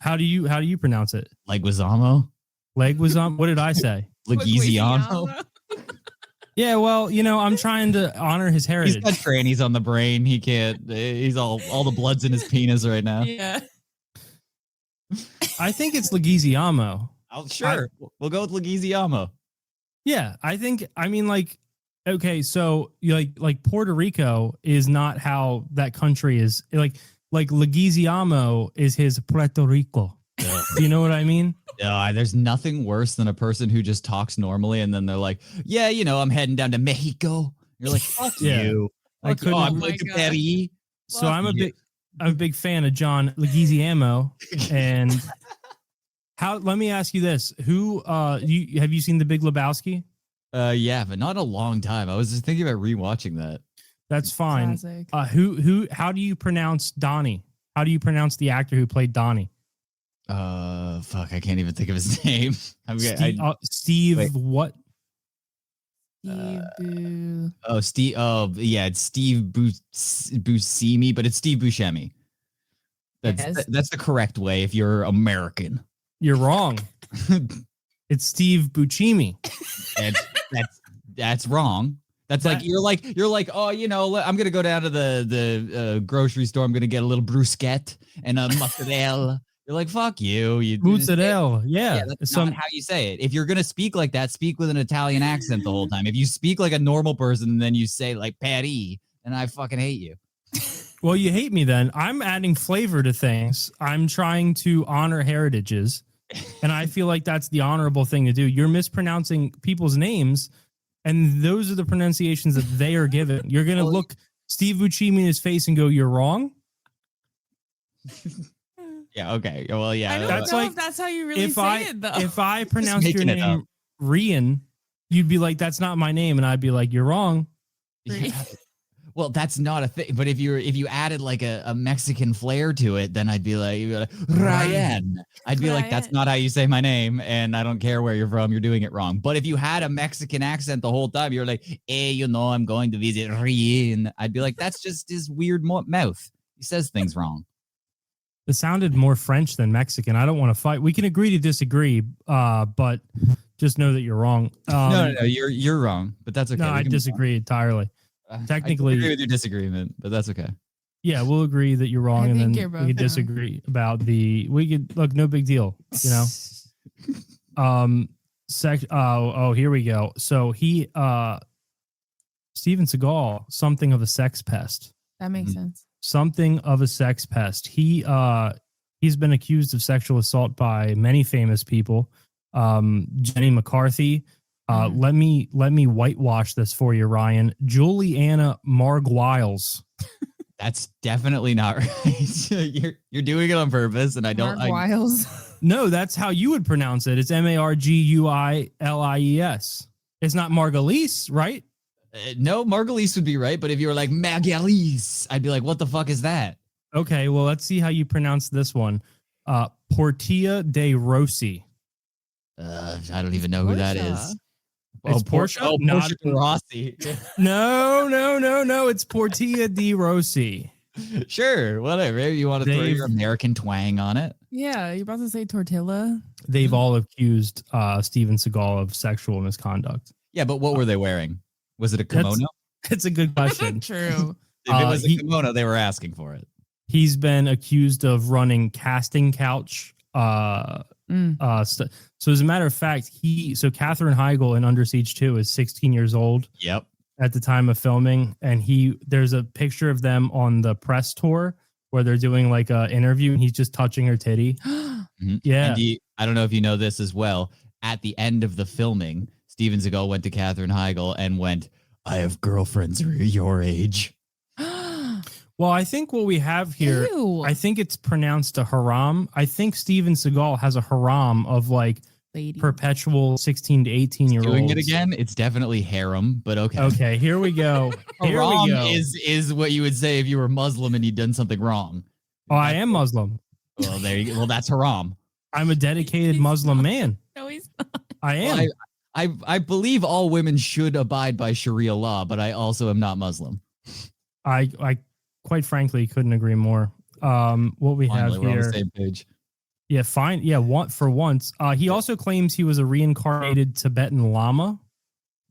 How do you pronounce it? Leguizamo? Leguizamo? What did I say? Leguizamo? Yeah, well, I'm trying to honor his heritage. He's got trannies on the brain. He can't. He's all the blood's in his penis right now. Yeah. I think it's Leguizamo. Sure. We'll go with Leguizamo. Yeah, okay, so like Puerto Rico is not how that country is. Like Leguizamo is his Puerto Rico. Yeah. You know what I mean? Yeah, there's nothing worse than a person who just talks normally and then they're like, yeah, I'm heading down to Mexico. You're like, fuck you. Like, I'm going to Paris. So I'm a big fan of John Leguizamo. And let me ask you this. Who have you seen The Big Lebowski? Yeah, but not in a long time. I was just thinking about rewatching that. That's fine. Classic. How do you pronounce Donnie? How do you pronounce the actor who played Donnie? Fuck, I can't even think of his name. Steve wait. What? Steve. Oh, yeah, it's Steve Buscemi, but it's Steve Buscemi. That's the correct way if you're American. You're wrong. It's Steve Buscemi. That's wrong. That's like you're like, oh, I'm gonna go down to the grocery store. I'm gonna get a little bruschetta and a mozzarella. You're like, fuck you. Mozzarella. Yeah. That's not how you say it. If you're gonna speak like that, speak with an Italian accent the whole time. If you speak like a normal person, and then you say like Paris, then I fucking hate you. Well, you hate me then. I'm adding flavor to things. I'm trying to honor heritages. And I feel like that's the honorable thing to do. You're mispronouncing people's names, and those are the pronunciations that they are given. You're going to look Steve Buscemi in his face and go, "You're wrong." Yeah. Okay. Well, yeah. I don't know if that's how you really say it, though. If I pronounce your name Rian, you'd be like, "That's not my name," and I'd be like, "You're wrong." Well, that's not a thing. But if you added like a Mexican flair to it, then I'd be like Ryan. I'd be like, that's not how you say my name, and I don't care where you're from. You're doing it wrong. But if you had a Mexican accent the whole time, you're like, hey, I'm going to visit Ryan. I'd be like, that's just his weird mouth. He says things wrong. It sounded more French than Mexican. I don't want to fight. We can agree to disagree, but just know that you're wrong. No, you're wrong. But that's okay. No, I disagree entirely. Technically, I agree with your disagreement, but that's okay. Yeah, we'll agree that you're wrong, and then we could disagree about we could look. No big deal, Here we go. So Steven Seagal, something of a sex pest. That makes sense. Something of a sex pest. He's been accused of sexual assault by many famous people. Jenny McCarthy. Let me whitewash this for you, Ryan. Juliana Marguiles. That's definitely not right. You're doing it on purpose, and I don't. Marguiles. No, that's how you would pronounce it. It's Marguiles. It's not Margulies, right? No, Margulies would be right, but if you were like Margulies, I'd be like, what the fuck is that? Okay, well, let's see how you pronounce this one. Portia de Rossi. I don't even know who that is. It's Portia? Portia de Rossi. No. It's Portia de Rossi. Sure, whatever. Maybe you want to throw your American twang on it. Yeah, you're about to say tortilla. They've all accused Steven Seagal of sexual misconduct. Yeah, but what were they wearing? Was it a kimono? That's a good question. True. If it was a kimono, they were asking for it. He's been accused of running casting couch. So as a matter of fact, Katherine Heigl in Under Siege 2 is 16 years old. Yep. At the time of filming, and there's a picture of them on the press tour where they're doing like a interview, and he's just touching her titty. Mm-hmm. Yeah. And I don't know if you know this as well. At the end of the filming, Steven Seagal went to Katherine Heigl and went, "I have girlfriends who are your age." Well, I think what we have here, I think it's pronounced a haram. I think Steven Seagal has a haram of like perpetual 16 to 18-year-olds. Doing it again? It's definitely harem, but okay. Okay, here we go. Haram is what you would say if you were Muslim and you'd done something wrong. Oh, I am Muslim. Well, there you go. Well, that's haram. I'm a dedicated Muslim man. No, he's not. I am. Well, I believe all women should abide by Sharia law, but I also am not Muslim. I quite frankly couldn't agree more. What we have here, we're on the same page. Yeah, fine. Yeah, for once. He also claims he was a reincarnated Tibetan Lama.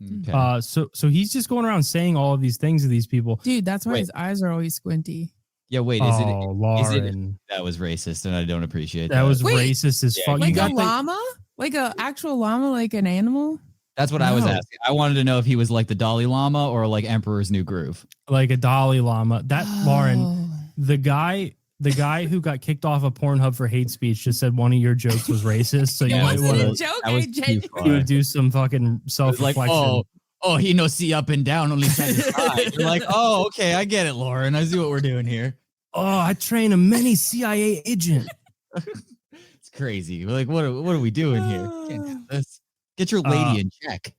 Okay. So he's just going around saying all of these things to these people. Dude, that's why his eyes are always squinty. Yeah, wait, Lauren. That was racist, and I don't appreciate that. That was racist as fuck. Like a llama? Like an actual llama, like an animal? That's what I was asking. I wanted to know if he was like the Dalai Lama or like Emperor's New Groove. Like a Dalai Lama. Lauren, the guy who got kicked off of Pornhub for hate speech just said one of your jokes was racist. So you might want to do some fucking self-reflection. Like, he knows see up and down, only side to side. You're like, oh, okay, I get it, Lauren. I see what we're doing here. Oh, I train a mini CIA agent. It's crazy. We're like, what are we doing here? Can't do this. Get your lady in check.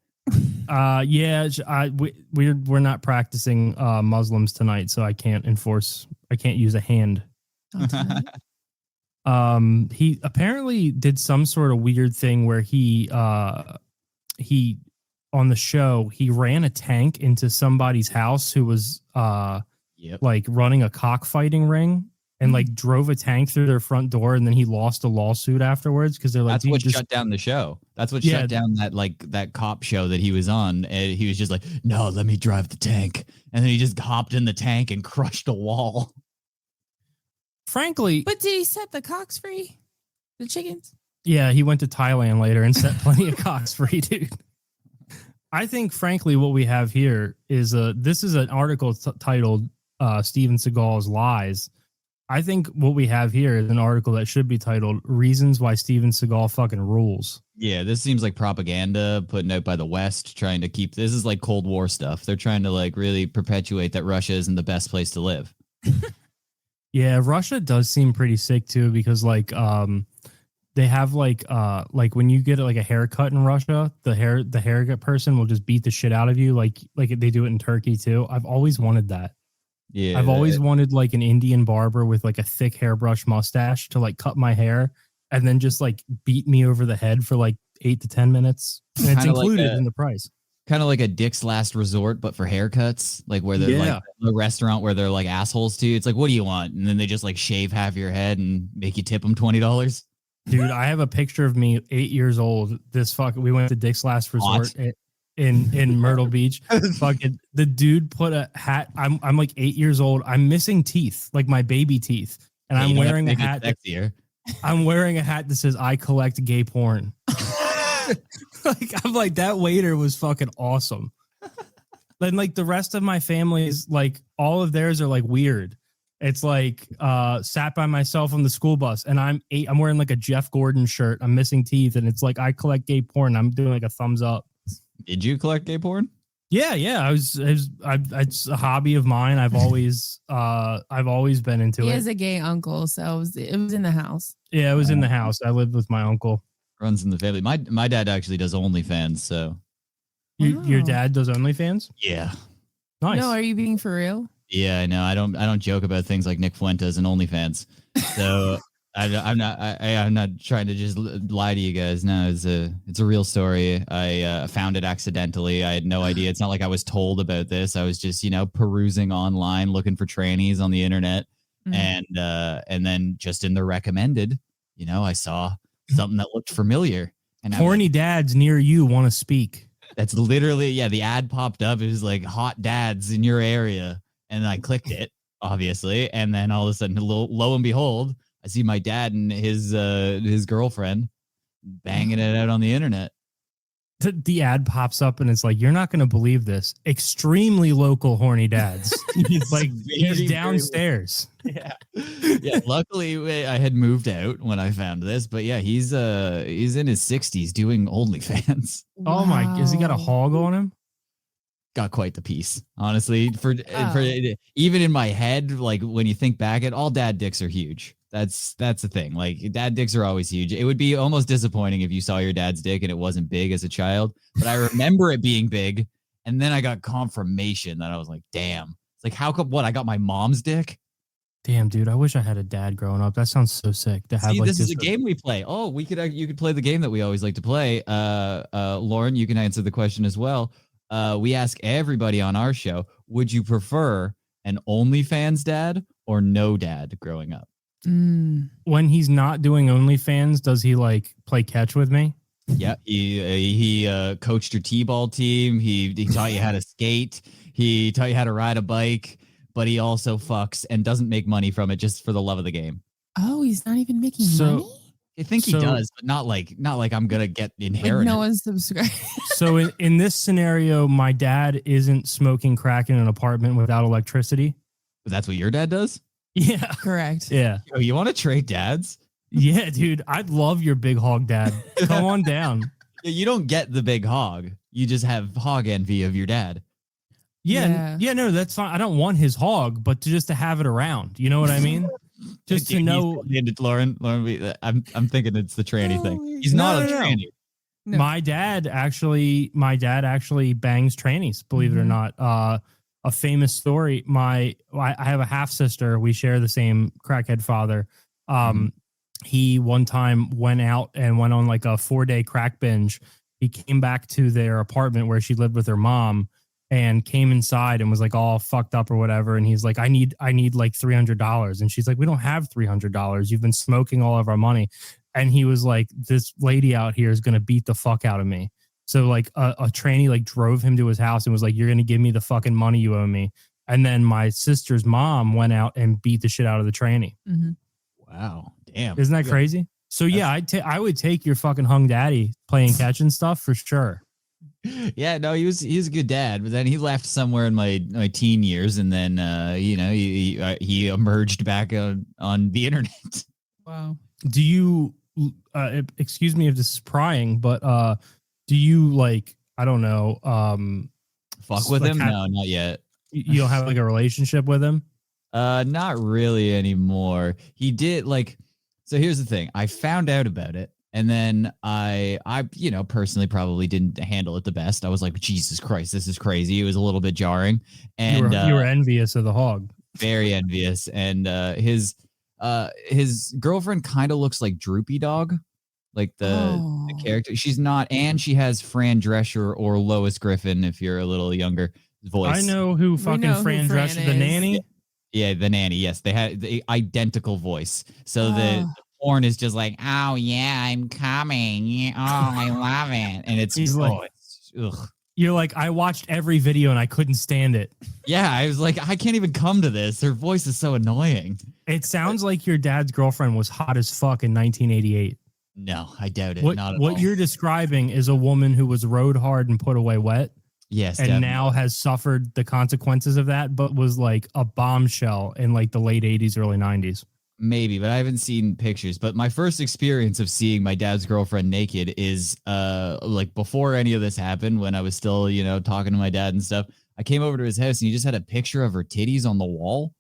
We're not practicing Muslims tonight, so I can't use a hand. He apparently did some sort of weird thing where he on the show, he ran a tank into somebody's house who was like running a cockfighting ring, and like drove a tank through their front door, and then he lost a lawsuit afterwards because they're like, That's what shut down the show. That's what shut down that cop show that he was on. And he was just like, no, let me drive the tank. And then he just hopped in the tank and crushed a wall. Frankly, But did he set the cocks free? The chickens? yeah, he went to Thailand later and set plenty of cocks free, dude. I think, frankly, what we have here is this is an article titled Steven Seagal's Lies. I think what we have here is an article that should be titled Reasons Why Steven Seagal Fucking Rules. Yeah, this seems like propaganda put out by the West, trying to keep this is like Cold War stuff. They're trying to like really perpetuate that Russia isn't the best place to live. Yeah, Russia does seem pretty sick too, because like they have like when you get like a haircut in Russia, the haircut person will just beat the shit out of you like they do it in Turkey too. I've always wanted that. Yeah, I've always wanted like an Indian barber with like a thick hairbrush mustache to like cut my hair and then just like beat me over the head for like 8 to 10 minutes. And it's Kinda like included in the price. kind of like a Dick's Last Resort, but for haircuts, like where they're like the restaurant where they're like assholes to you. It's like, what do you want? And then they just like shave half your head and make you tip them $20. Dude, I have a picture of me 8 years old. We went to Dick's Last Resort in Myrtle Beach. Fucking the dude put a hat. I'm like 8 years old. I'm missing teeth, like my baby teeth. And I'm wearing a hat. I'm wearing a hat that says I collect gay porn. Like I'm like, that waiter was fucking awesome. Then like the rest of my family's like all of theirs are like weird. It's like sat by myself on the school bus and I'm wearing like a Jeff Gordon shirt. I'm missing teeth and it's like I collect gay porn. I'm doing like a thumbs up. Did you collect gay porn? Yeah. It's a hobby of mine. I've always been into it. He has a gay uncle, so it was in the house. Yeah, it was in the house. I lived with my uncle. Runs in the family. My dad actually does OnlyFans, so your dad does OnlyFans? yeah. Nice. No, are you being for real? Yeah, I know. I don't joke about things like Nick Fuentes and OnlyFans. So I'm not trying to just lie to you guys. No, it's a real story. I found it accidentally. I had no idea. It's not like I was told about this. I was just perusing online, looking for trannies on the internet, and then just in the recommended, I saw something that looked familiar. And horny dads near you want to speak. That's literally the ad popped up. It was like hot dads in your area. And I clicked it, obviously. And then all of a sudden, lo and behold, I see my dad and his girlfriend banging it out on the internet. The ad pops up and it's like, you're not going to believe this. Extremely local horny dads. He's downstairs. Yeah. Luckily, I had moved out when I found this, but yeah, he's in his 60s doing OnlyFans. Wow. Oh my! Has he got a hog on him? Got quite the piece, honestly. For even in my head, like when you think back, all dad dicks are huge. That's the thing. Like dad dicks are always huge. It would be almost disappointing if you saw your dad's dick and it wasn't big as a child. But I remember it being big, and then I got confirmation that I was like, "Damn!" It's like, how come? What? I got my mom's dick. Damn, dude! I wish I had a dad growing up. That sounds so sick to have. This is a game we play. Oh, you could play the game that we always like to play. Lauren, you can answer the question as well. We ask everybody on our show, would you prefer an OnlyFans dad or no dad growing up? When he's not doing OnlyFans, does he like play catch with me? Yeah, he coached your t-ball team. He taught you how to skate. He taught you how to ride a bike, but he also fucks and doesn't make money from it just for the love of the game. Oh, he's not even making money? I think he does, but not like I'm gonna get inherited. Like no one's subscribed. So in this scenario, my dad isn't smoking crack in an apartment without electricity. But that's what your dad does? Yeah. Correct. Yeah. Yo, you want to trade dads? Yeah, dude. I'd love your big hog dad. Come on down. You don't get the big hog. You just have hog envy of your dad. Yeah. No, that's fine. I don't want his hog, but just to have it around. You know what I mean? Just to know, Lauren, I'm thinking it's the tranny thing. He's not a tranny. No. My dad actually bangs trannies. Believe it or not. A famous story. I have a half sister. We share the same crackhead father. He one time went out and went on like a 4-day crack binge. He came back to their apartment where she lived with her mom, and came inside and was like all fucked up or whatever. And he's like, I need like $300. And she's like, we don't have $300. You've been smoking all of our money. And he was like, this lady out here is going to beat the fuck out of me. So like a trainee like drove him to his house and was like, you're going to give me the fucking money you owe me. And then my sister's mom went out and beat the shit out of the trainee. Mm-hmm. Wow. Damn. Isn't that crazy? So yeah, I would take your fucking hung daddy playing catch and stuff for sure. Yeah, no, he was a good dad, but then he left somewhere in my teen years, and then he emerged back on the internet. Wow. Do you excuse me if this is prying, but do you like, I don't know, fuck with like him? No, not yet. You don't have like a relationship with him? Not really anymore. He did like, so here's the thing. I found out about it, and then I personally probably didn't handle it the best. I was like, Jesus Christ, this is crazy. It was a little bit jarring. And you were envious of the hog. Very envious. And his girlfriend kind of looks like Droopy Dog, like the character. She's not, and she has Fran Drescher or Lois Griffin, if you're a little younger, voice. I know who fucking Fran Drescher, the nanny. Yeah, the nanny. Yes, they had the identical voice. So the porn is just like, oh yeah, I'm coming. Oh, I love it, and it's ugh. You're like, I watched every video and I couldn't stand it. Yeah, I was like, I can't even come to this. Her voice is so annoying. It sounds like your dad's girlfriend was hot as fuck in 1988. No, I doubt it. What Not at all. you're describing is a woman who was rode hard and put away wet. Yes, and definitely. now has suffered the consequences of that, but was like a bombshell in like the late 80s, early 90s. Maybe, but I haven't seen pictures. But my first experience of seeing my dad's girlfriend naked is like before any of this happened, when I was still, talking to my dad and stuff. I came over to his house and he just had a picture of her titties on the wall.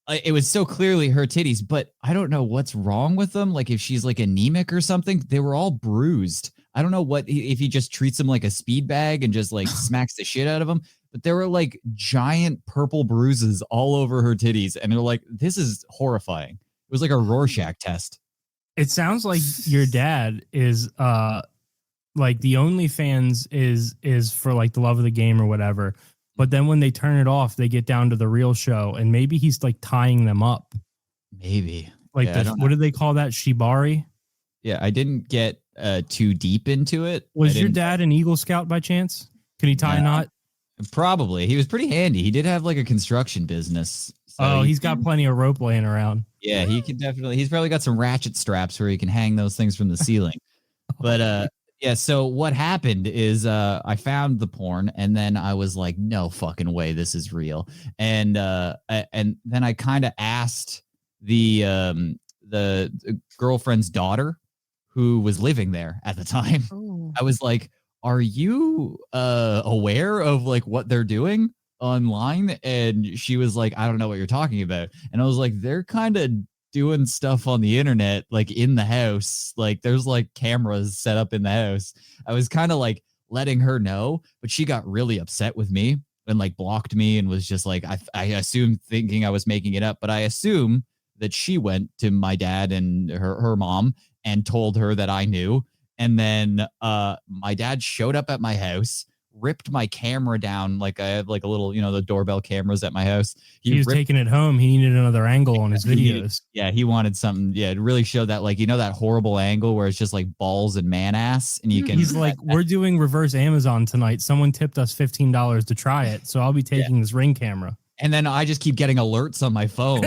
It was so clearly her titties, but I don't know what's wrong with them. Like if she's like anemic or something, they were all bruised. I don't know if he just treats them like a speed bag and just like smacks the shit out of them. But there were like giant purple bruises all over her titties. And they're like, this is horrifying. It was like a Rorschach test. It sounds like your dad is like the OnlyFans is for like the love of the game or whatever. But then when they turn it off, they get down to the real show. And maybe he's like tying them up. Maybe. Like, what do they call that? Shibari? Yeah, I didn't get too deep into it. Was your dad an Eagle Scout by chance? Can he tie a knot? Probably. He was pretty handy. He did have like a construction business. So he's got plenty of rope laying around. Yeah, he could definitely. He's probably got some ratchet straps where he can hang those things from the ceiling. But yeah. So what happened is I found the porn, and then I was like, no fucking way, this is real. And then I kind of asked the girlfriend's daughter, who was living there at the time. Ooh. I was like, are you aware of like what they're doing online? And she was like, I don't know what you're talking about. And I was like, they're kind of doing stuff on the internet, like in the house. Like there's like cameras set up in the house. I was kind of like letting her know, but she got really upset with me and like blocked me and was just like, I assumed, thinking I was making it up, but I assume that she went to my dad and her mom and told her that I knew. And then my dad showed up at my house, ripped my camera down. Like I have like a little, the doorbell cameras at my house. He was taking it home. He needed another angle on his videos. He wanted something. Yeah, it really showed that, like, that horrible angle where it's just like balls and man ass. And you can. He's like, we're doing reverse Amazon tonight. Someone tipped us $15 to try it. So I'll be taking this Ring camera. And then I just keep getting alerts on my phone.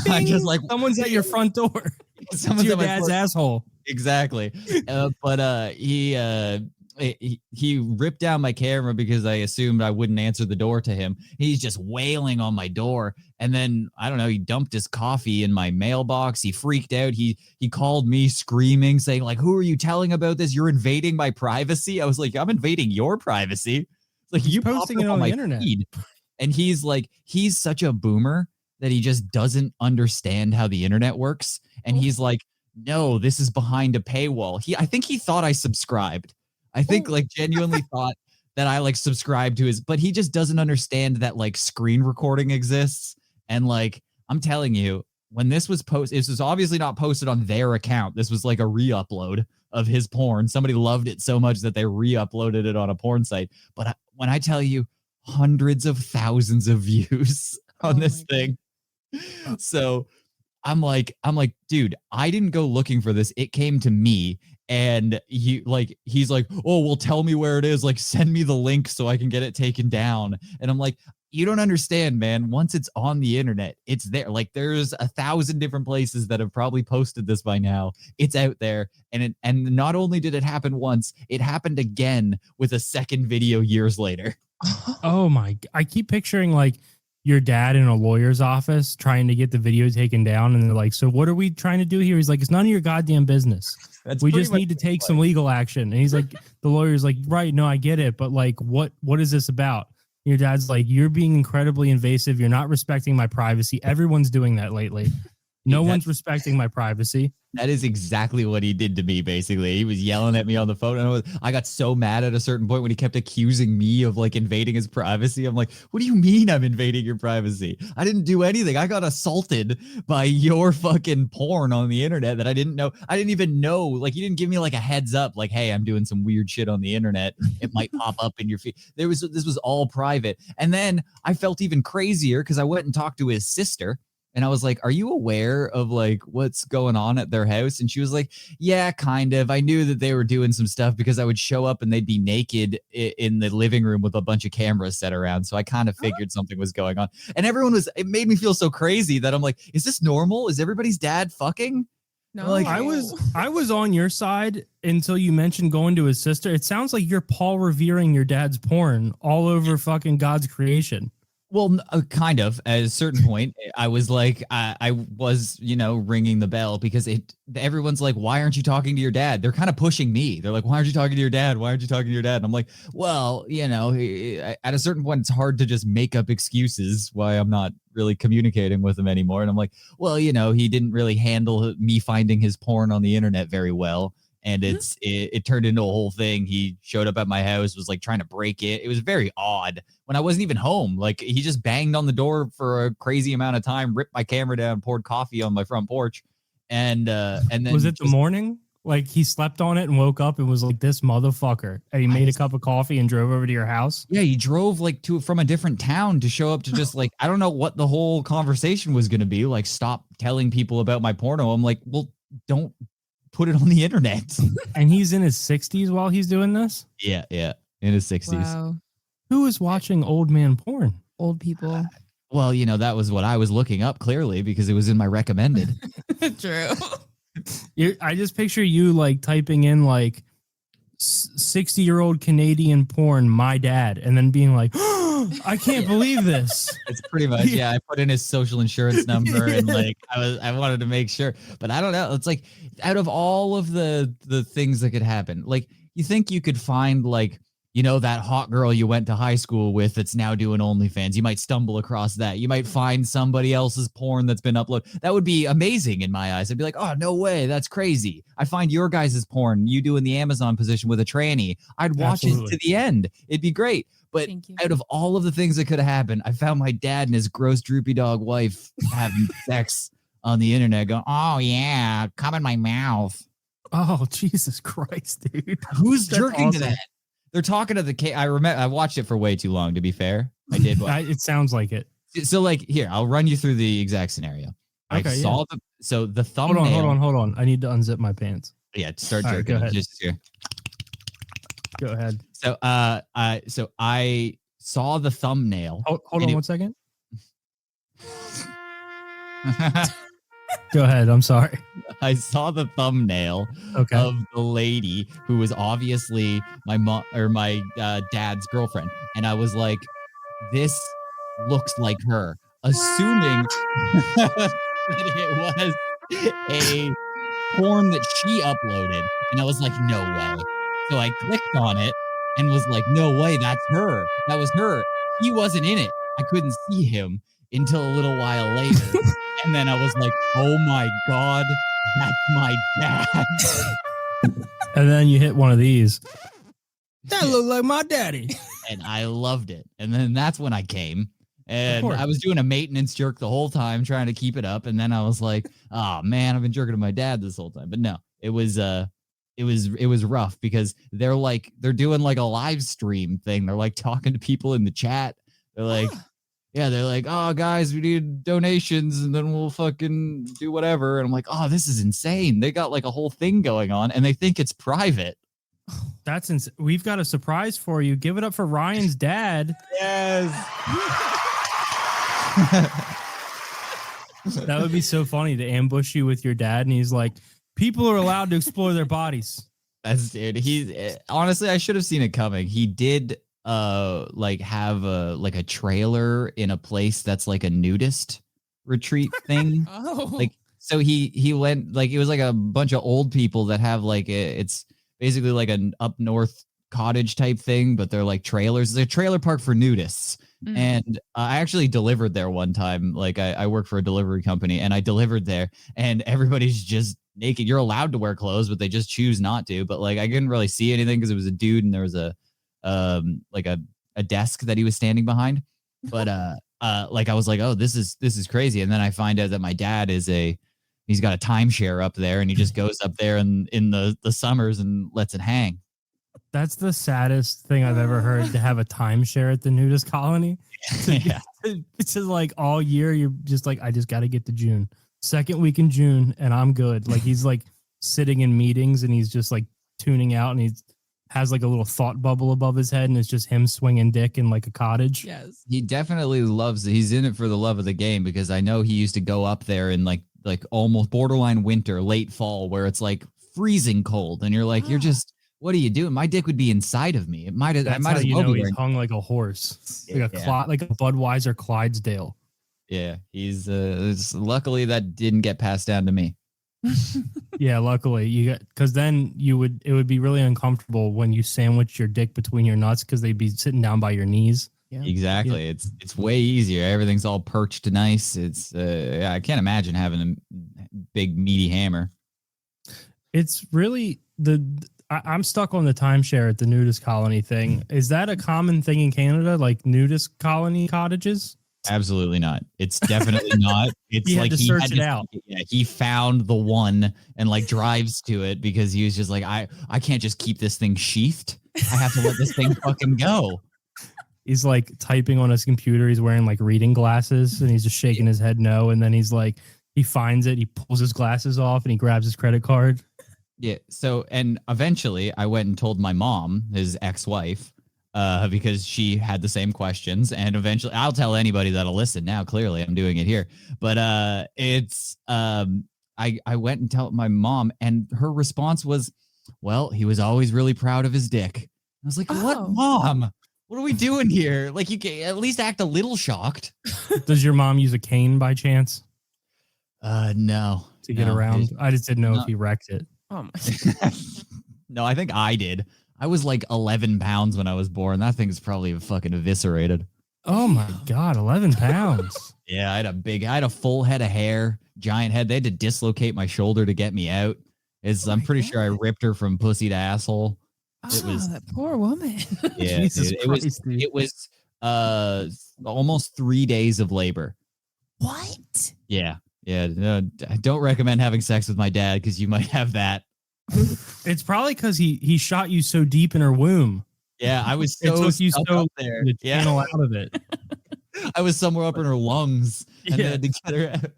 I just like, someone's at your front door. Someone's your dad's asshole. Exactly. But he ripped down my camera because I assumed I wouldn't answer the door to him. He's just wailing on my door. And then, I don't know, he dumped his coffee in my mailbox. He freaked out. He called me screaming, saying like, who are you telling about this? You're invading my privacy. I was like, I'm invading your privacy. It's like, you posting it on the internet. Feed. And he's like, he's such a boomer that he just doesn't understand how the internet works. And he's like, no, this is behind a paywall. I think he thought I subscribed. I think like genuinely thought that I like subscribed to his, but he just doesn't understand that like screen recording exists. And like, I'm telling you, when this was posted, this was obviously not posted on their account. This was like a re-upload of his porn. Somebody loved it so much that they re-uploaded it on a porn site. But when I tell you, hundreds of thousands of views on this thing. So I'm like, dude, I didn't go looking for this. It came to me. And he's like, oh, well, tell me where it is. Like, send me the link so I can get it taken down. And I'm like, you don't understand, man. Once it's on the internet, it's there. Like, there's 1,000 different places that have probably posted this by now. It's out there. And not only did it happen once, it happened again with a second video years later. Oh my! I keep picturing like your dad in a lawyer's office trying to get the video taken down, and they're like, "So what are we trying to do here?" He's like, "It's none of your goddamn business. We just need to take some legal action." And he's like, the lawyer's like, "Right? No, I get it, but like, what is this about?" And your dad's like, "You're being incredibly invasive. You're not respecting my privacy. Everyone's doing that lately. No one's respecting my privacy." That is exactly what he did to me, basically. He was yelling at me on the phone. And I got so mad at a certain point when he kept accusing me of like invading his privacy. I'm like, what do you mean I'm invading your privacy? I didn't do anything. I got assaulted by your fucking porn on the internet that I didn't know. I didn't even know. Like, you didn't give me like a heads up. Like, hey, I'm doing some weird shit on the internet. It might pop up in your feed. This was all private. And then I felt even crazier because I went and talked to his sister. And I was like, are you aware of like what's going on at their house? And she was like, yeah, kind of. I knew that they were doing some stuff because I would show up and they'd be naked in the living room with a bunch of cameras set around. So I kind of figured something was going on. And it made me feel so crazy that I'm like, is this normal? Is everybody's dad fucking? No, Like I was on your side until you mentioned going to his sister. It sounds like you're Paul revering your dad's porn all over fucking God's creation. Well, kind of. At a certain point, I was like, I was, ringing the bell because everyone's like, why aren't you talking to your dad? They're kind of pushing me. They're like, why aren't you talking to your dad? Why aren't you talking to your dad? And I'm like, well, at a certain point, it's hard to just make up excuses why I'm not really communicating with him anymore. And I'm like, well, he didn't really handle me finding his porn on the internet very well. And it turned into a whole thing. He showed up at my house, was like trying to break it. It was very odd when I wasn't even home. Like, he just banged on the door for a crazy amount of time, ripped my camera down, poured coffee on my front porch. And then was it the morning? Like, he slept on it and woke up and was like, this motherfucker. And he made a cup of coffee and drove over to your house. Yeah, he drove like from a different town to show up to just like, I don't know what the whole conversation was going to be. Like, stop telling people about my porno. I'm like, well, don't put it on the internet. And he's in his 60s while he's doing this? Yeah, in his 60s. Wow. Who is watching old man porn? Old people. Well, that was what I was looking up, clearly, because it was in my recommended. True. I just picture you like typing in like 60-year-old Canadian porn, my dad, and then being like, oh, I can't believe this. It's pretty much, yeah. I put in his social insurance number and like I wanted to make sure, but I don't know. It's like, out of all of the things that could happen, like, you think you could find like, that hot girl you went to high school with that's now doing OnlyFans. You might stumble across that. You might find somebody else's porn that's been uploaded. That would be amazing in my eyes. I'd be like, oh, no way. That's crazy. I find your guys' porn, you doing the Amazon position with a tranny. I'd watch it to the end. It'd be great. But out of all of the things that could have happened, I found my dad and his gross droopy dog wife having sex on the internet going, oh, yeah, come in my mouth. Oh, Jesus Christ, dude. Who's jerking to that? They're talking to the I remember I watched it for way too long, to be fair. I did. It sounds like it. So like, here, I'll run you through the exact scenario. Okay, I saw the thumbnail. Hold on. I need to unzip my pants. Yeah, start All jerking. Right, go ahead. Just here. Go ahead. So I saw the thumbnail. Hold on 1 second. Go ahead. I'm sorry. I saw the thumbnail of the lady who was obviously my mom or my dad's girlfriend, and I was like, "This looks like her," assuming that it was a porn that she uploaded, and I was like, "No way!" So I clicked on it and was like, "No way, that's her. That was her." He wasn't in it. I couldn't see him until a little while later. And then I was like, oh my God, that's my dad. And then you hit one of these. That looked like my daddy. And I loved it. And then that's when I came. And I was doing a maintenance jerk the whole time, trying to keep it up. And then I was like, oh man, I've been jerking to my dad this whole time. But no, it was it was rough because they're doing like a live stream thing. They're like talking to people in the chat. They're like, yeah, they're like, oh guys, we need donations and then we'll fucking do whatever. And I'm like, oh, this is insane. They got like a whole thing going on and they think it's private. That's we've got a surprise for you. Give it up for Ryan's dad. Yes. That would be so funny to ambush you with your dad, and he's like, people are allowed to explore their bodies. That's dude. Honestly, I should have seen it coming. He did like have a trailer in a place that's like a nudist retreat thing. Like so he went like it was like a bunch of old people that have like it's basically like an up north cottage type thing, but they're like trailers. It's a trailer park for nudists. And I actually delivered there one time. Like I work for a delivery company and I delivered there and everybody's just naked. You're allowed to wear clothes, but they just choose not to. But like I couldn't really see anything because it was a dude and there was a desk that he was standing behind. But like I was like, oh, this is crazy. And then I find out that my dad he's got a timeshare up there and he just goes up there in the summers and lets it hang. That's the saddest thing I've ever heard, to have a timeshare at the nudist colony. Yeah. It's just like all year you're just like, I just got to get to June. Second week in June and I'm good. Like he's like sitting in meetings and he's just like tuning out and he has like a little thought bubble above his head and it's just him swinging dick in like a cottage. Yes. He definitely loves it. He's in it for the love of the game because I know he used to go up there in like almost borderline winter, late fall, where it's like freezing cold and you're like, you're just, what are you doing? My dick would be inside of me. I might as well be he's hung like a horse, like a Budweiser Clydesdale. Yeah, he's luckily that didn't get passed down to me. Yeah, luckily because then it would be really uncomfortable when you sandwich your dick between your nuts because they'd be sitting down by your knees. Yeah. Exactly. Yeah. It's way easier. Everything's all perched nice. It's I can't imagine having a big meaty hammer. It's really I'm stuck on the timeshare at the nudist colony thing. Is that a common thing in Canada, like nudist colony cottages? Absolutely not. It's definitely not. It's he like had to search it out. Yeah, he found the one and like drives to it because he was just like, I can't just keep this thing sheathed. I have to let this thing fucking go. He's like typing on his computer. He's wearing like reading glasses and he's just shaking his head no. And then he's like, he finds it. He pulls his glasses off and he grabs his credit card. Yeah. So, and eventually I went and told my mom, his ex-wife, because she had the same questions. And eventually I'll tell anybody that'll listen now. Clearly I'm doing it here. But I went and told my mom and her response was, well, he was always really proud of his dick. I was like, what, Mom? What are we doing here? Like, you can at least act a little shocked. Does your mom use a cane by chance? No. To get around? I just didn't know if he wrecked it. Oh my. No, I think I did. I was like 11 pounds when I was born. That thing's probably fucking eviscerated. Oh my God, 11 pounds. Yeah, I had a full head of hair, giant head. They had to dislocate my shoulder to get me out. I'm pretty sure I ripped her from pussy to asshole. It was that poor woman. Yeah, Jesus Christ, dude. it was almost 3 days of labor. What? Yeah. I don't recommend having sex with my dad because you might have that. It's probably because he shot you so deep in her womb. Yeah, I was It so took you stuck so up there. to channel out of it. I was somewhere up in her lungs and they had to get her out.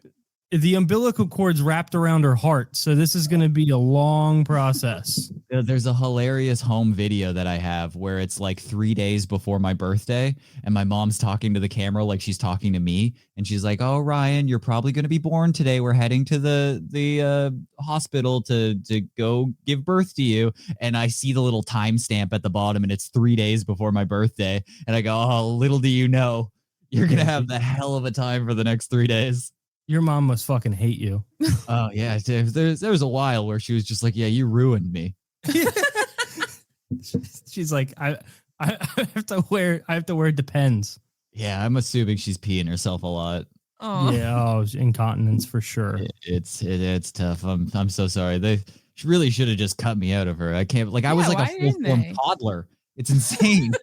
The umbilical cord's wrapped around her heart, so this is going to be a long process. There's a hilarious home video that I have where it's like 3 days before my birthday and my mom's talking to the camera like she's talking to me. And she's like, oh, Ryan, you're probably going to be born today. We're heading to the hospital to go give birth to you. And I see the little timestamp at the bottom and it's 3 days before my birthday. And I go, oh, little do you know, you're going to have the hell of a time for the next 3 days. Your mom must fucking hate you. Oh, yeah. There was a while where she was just like, yeah, you ruined me. She's like, I have to wear Depends. Yeah, I'm assuming she's peeing herself a lot. Oh. Yeah, incontinence for sure. It's tough. I'm so sorry. They really should have just cut me out of her. I can't. Like I was like a full-form toddler. It's insane.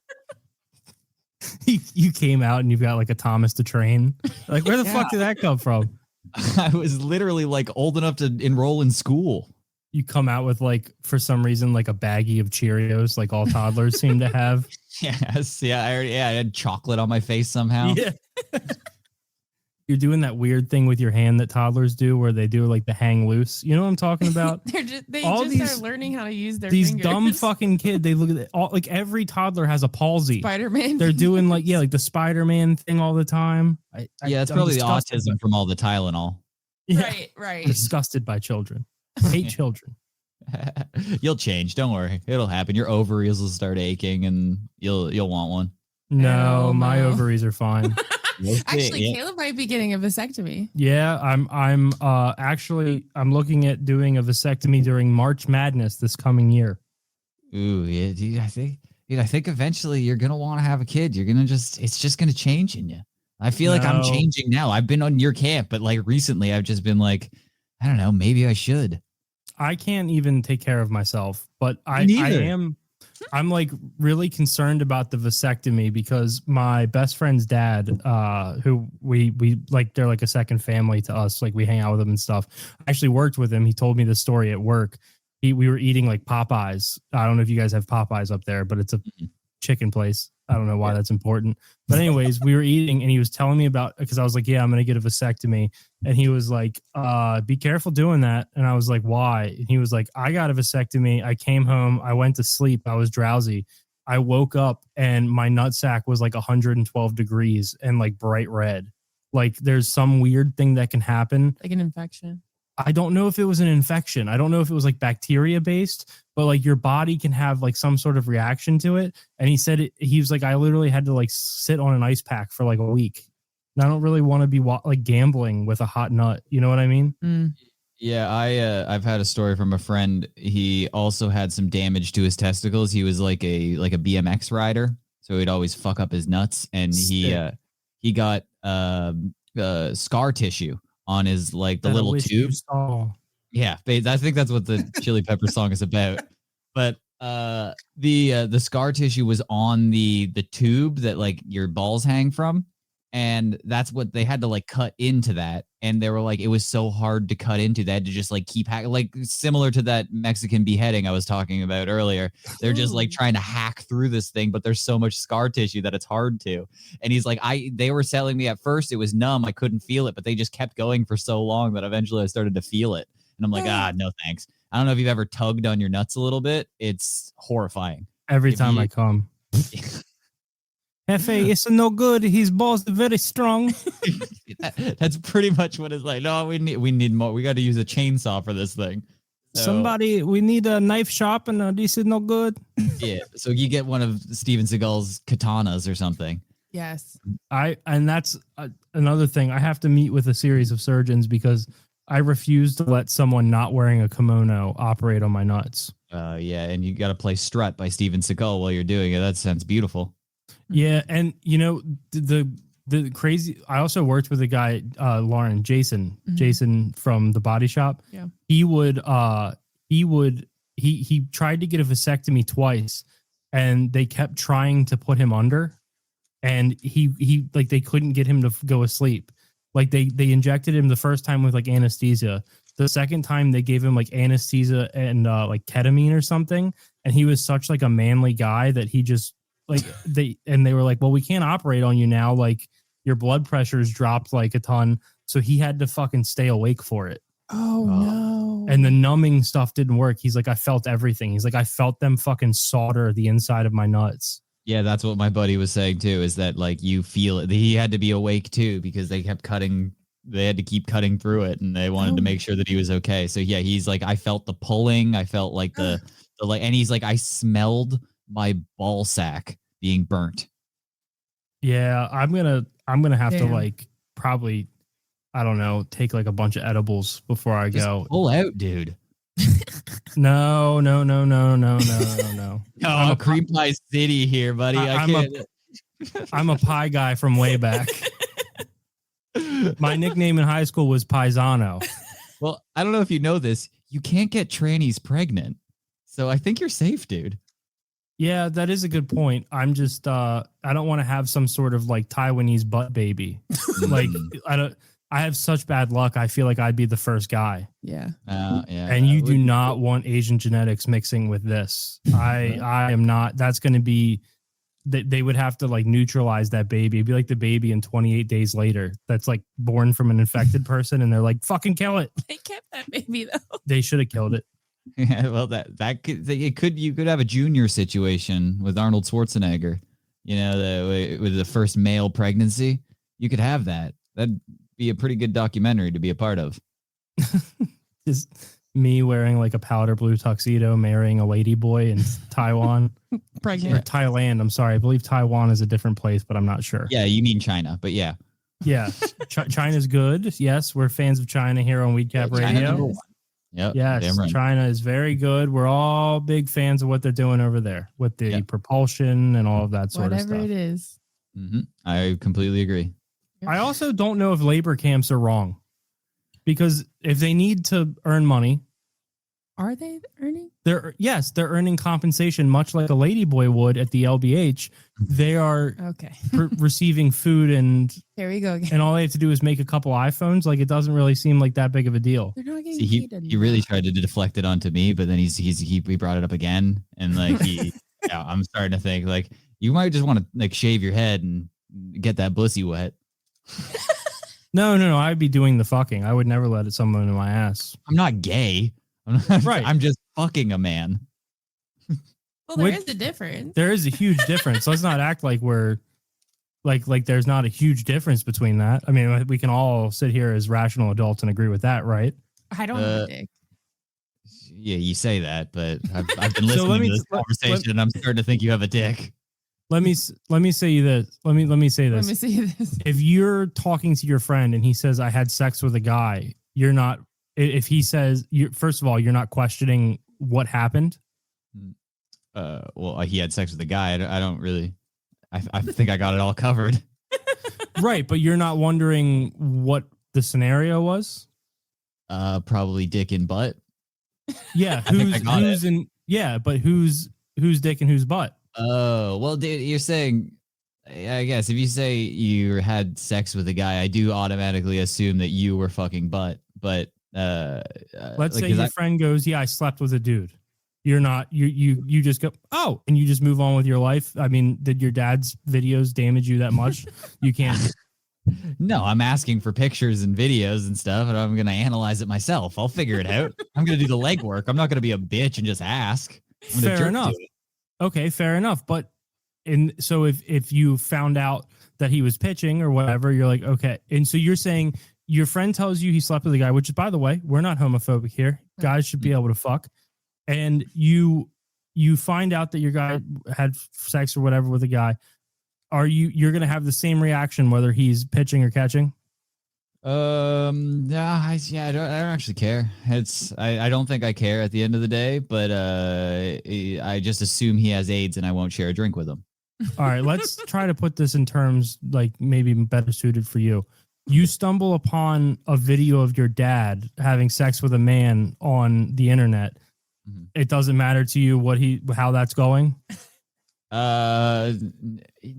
You came out and you've got like a Thomas the Train. Like, where the fuck did that come from? I was literally like old enough to enroll in school. you come out with like for some reason like a baggie of Cheerios, like all toddlers seem to have. Yes, yeah, I had chocolate on my face somehow. Yeah. You're doing that weird thing with your hand that toddlers do where they do like the hang loose. You know what I'm talking about? They All just these- are learning how to use their These fingers. dumb fucking kids, they look at it, all, like every toddler has a palsy. Spider-Man. They're doing like the Spider-Man thing all the time. Yeah, it's I'm probably the disgusted autism from all the Tylenol. Yeah. Right. Disgusted by children. Hate children. You'll change. Don't worry. It'll happen. Your ovaries will start aching and you'll want one. No, Oh, my no. ovaries are fine. Actually, Yeah. Caleb might be getting a vasectomy. Yeah, I'm actually I'm looking at doing a vasectomy during March Madness this coming year. Ooh, yeah, dude, I think eventually you're gonna want to have a kid. You're gonna it's just gonna change in you. I feel like I'm No. changing now. I've been on your camp, but like recently I've just been like, I don't know, maybe I should. I can't even take care of myself, but I neither. I'm like really concerned about the vasectomy because my best friend's dad, who we like, they're like a second family to us. Like we hang out with them and stuff. I actually worked with him. He told me this story at work. We were eating like Popeyes. I don't know if you guys have Popeyes up there, but it's a chicken place. I don't know why that's important. But anyways, we were eating and he was telling me about, because I was like, yeah, I'm going to get a vasectomy. And he was like, be careful doing that. And I was like, why? And he was like, I got a vasectomy. I came home. I went to sleep. I was drowsy. I woke up and my nutsack was like 112 degrees and like bright red. Like there's some weird thing that can happen. Like an infection. I don't know if it was an infection. I don't know if it was like bacteria based, but like your body can have like some sort of reaction to it. And he said he was like, I literally had to like sit on an ice pack for like a week. And I don't really want to be like gambling with a hot nut. You know what I mean? Mm. Yeah, I've had a story from a friend. He also had some damage to his testicles. He was like a BMX rider, so he'd always fuck up his nuts, and he got scar tissue on his like the That I little wish tube. you saw. Yeah, I think that's what the Chili Pepper song is about. But the scar tissue was on the tube that like your balls hang from, and that's what they had to like cut into that. And they were like, it was so hard to cut into. They had to just like keep like similar to that Mexican beheading I was talking about earlier. They're just like trying to hack through this thing, but there's so much scar tissue that it's hard to. And he's like, they were selling me at first, it was numb, I couldn't feel it, but they just kept going for so long that eventually I started to feel it. And I'm like, no thanks. I don't know if you've ever tugged on your nuts a little bit. It's horrifying. Every time I come. Hefe, it's no good. His balls are very strong. That's pretty much what it's like. No, we need more. We got to use a chainsaw for this thing. So, Somebody, we need a knife sharpener. This is no good. yeah. So you get one of Steven Seagal's katanas or something. Yes. And that's another thing. I have to meet with a series of surgeons because I refuse to let someone not wearing a kimono operate on my nuts. Yeah, and you got to play Strut by Steven Seagal while you're doing it. That sounds beautiful. Yeah, and you know the crazy. I also worked with a guy, Jason from the Body Shop. Yeah, he tried to get a vasectomy twice, and they kept trying to put him under, and he like they couldn't get him to go asleep. Like they injected him the first time with like anesthesia. The second time they gave him like anesthesia and like ketamine or something, and he was such like a manly guy that he just. Like they were like, well, we can't operate on you now. Like your blood pressure's dropped like a ton. So he had to fucking stay awake for it. Oh no. And the numbing stuff didn't work. He's like, I felt everything. He's like, I felt them fucking solder the inside of my nuts. Yeah, that's what my buddy was saying too, is that like you feel it. He had to be awake too because they kept cutting. They had to keep cutting through it, and they wanted to make sure that he was okay. So yeah, he's like, I felt the pulling. I felt like the like, and he's like, I smelled my ball sack being burnt. Yeah, I'm gonna have to like probably, I don't know, take like a bunch of edibles before I go. Pull out, dude. No. Oh, Cream Pie City here, buddy. I'm a pie guy from way back. My nickname in high school was Paisano. Well, I don't know if you know this. You can't get trannies pregnant. So I think you're safe, dude. Yeah, that is a good point. I'm just I don't want to have some sort of like Taiwanese butt baby. Like I have such bad luck. I feel like I'd be the first guy. Yeah. Yeah. And you do not want Asian genetics mixing with this. I am not. That's going to be. They would have to like neutralize that baby. It'd be like the baby in 28 days later that's like born from an infected person, and they're like, "Fucking kill it." They kept that baby though. They should have killed it. Yeah, well, you could have a junior situation with Arnold Schwarzenegger. You know, with the first male pregnancy, you could have that. That'd be a pretty good documentary to be a part of. Just me wearing like a powder blue tuxedo, marrying a lady boy in Taiwan. Pregnant. Or Thailand. I'm sorry. I believe Taiwan is a different place, but I'm not sure. Yeah, you mean China, but yeah. Yeah. China's good. Yes. We're fans of China here on Weedcap Radio. Yep, Yes. right. China is very good. We're all big fans of what they're doing over there with the propulsion and all of that sort of stuff. Whatever it is. I completely agree. I also don't know if labor camps are wrong, because if they need to earn money, Are they earning? they're earning compensation much like a ladyboy would at the LBH. They are Okay. receiving food and Here we go again. and all they have to do is make a couple iPhones. Like, it doesn't really seem like that big of a deal. They're not getting See, paid he really tried to deflect it onto me, but then he brought it up again, and like I'm starting to think like you might just want to like shave your head and get that pussy wet. No. I'd be doing the fucking. I would never let someone in my ass. I'm not gay. I'm not, Right. I'm just fucking a man. Well, there is a difference. There is a huge difference. Let's not act like we're like there's not a huge difference between that. I mean, we can all sit here as rational adults and agree with that, right? I don't have a dick. Yeah, you say that, but I've been listening let me- to this conversation, and I'm starting to think you have a dick. Let me say this. Let me say Let this. me see this. If you're talking to your friend and he says, "I had sex with a guy," you're not. If he says, first of all, you're not questioning what happened. Well, he had sex with a guy. I don't really. I think I got it all covered. Right, but you're not wondering what the scenario was. Probably dick and butt. Yeah, think I got who's in? Yeah, but who's dick and whose butt? Oh, well, dude, you're saying. I guess if you say you had sex with a guy, I do automatically assume that you were fucking butt. But Let's say your friend goes, "Yeah, I slept with a dude." You're not. You just go, "Oh," and you just move on with your life. I mean, did your dad's videos damage you that much? You can't. No, I'm asking for pictures and videos and stuff, and I'm gonna analyze it myself. I'll figure it out. I'm gonna do the legwork. I'm not gonna be a bitch and just ask. I'm gonna Fair jerk enough. to it. Okay, fair enough. But so if you found out that he was pitching or whatever, you're like, okay. And so you're saying your friend tells you he slept with a guy, which is, by the way, we're not homophobic here. Guys should be able to fuck. And you find out that your guy had sex or whatever with a guy. You're gonna have the same reaction whether he's pitching or catching? I don't actually care. I don't think I care at the end of the day, but I just assume he has AIDS and I won't share a drink with him. All right, let's try to put this in terms like maybe better suited for you. You stumble upon a video of your dad having sex with a man on the internet. Mhm. It doesn't matter to you how that's going. No,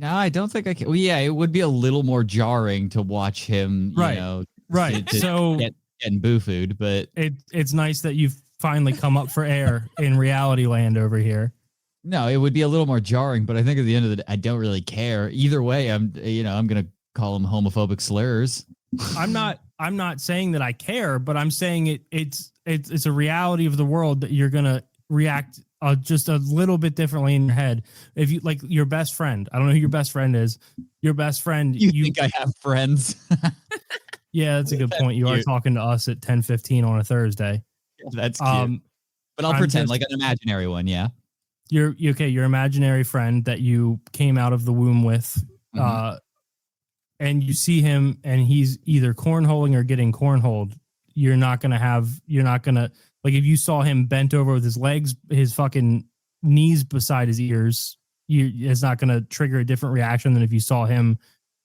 I don't think I can. Well, yeah, it would be a little more jarring to watch him, Right. Right. So getting boo food, but it's nice that you've finally come up for air in reality land over here. no, it would be a little more jarring. But I think at the end of the day, I don't really care either way. I'm gonna call him homophobic slurs. I'm not saying that I care, but I'm saying it's a reality of the world that you're gonna react just a little bit differently in your head. If you like your best friend, I don't know who your best friend is. Your best friend, You think I have friends? yeah, that's a good point. You are Cute. talking to us at 10:15 on a Thursday. That's cute. But I'll I'm pretend just- like an imaginary one. Yeah. Your imaginary friend that you came out of the womb with, and you see him and he's either cornholing or getting cornholed. You're not gonna like if you saw him bent over with his legs, his fucking knees beside his ears, it's not gonna trigger a different reaction than if you saw him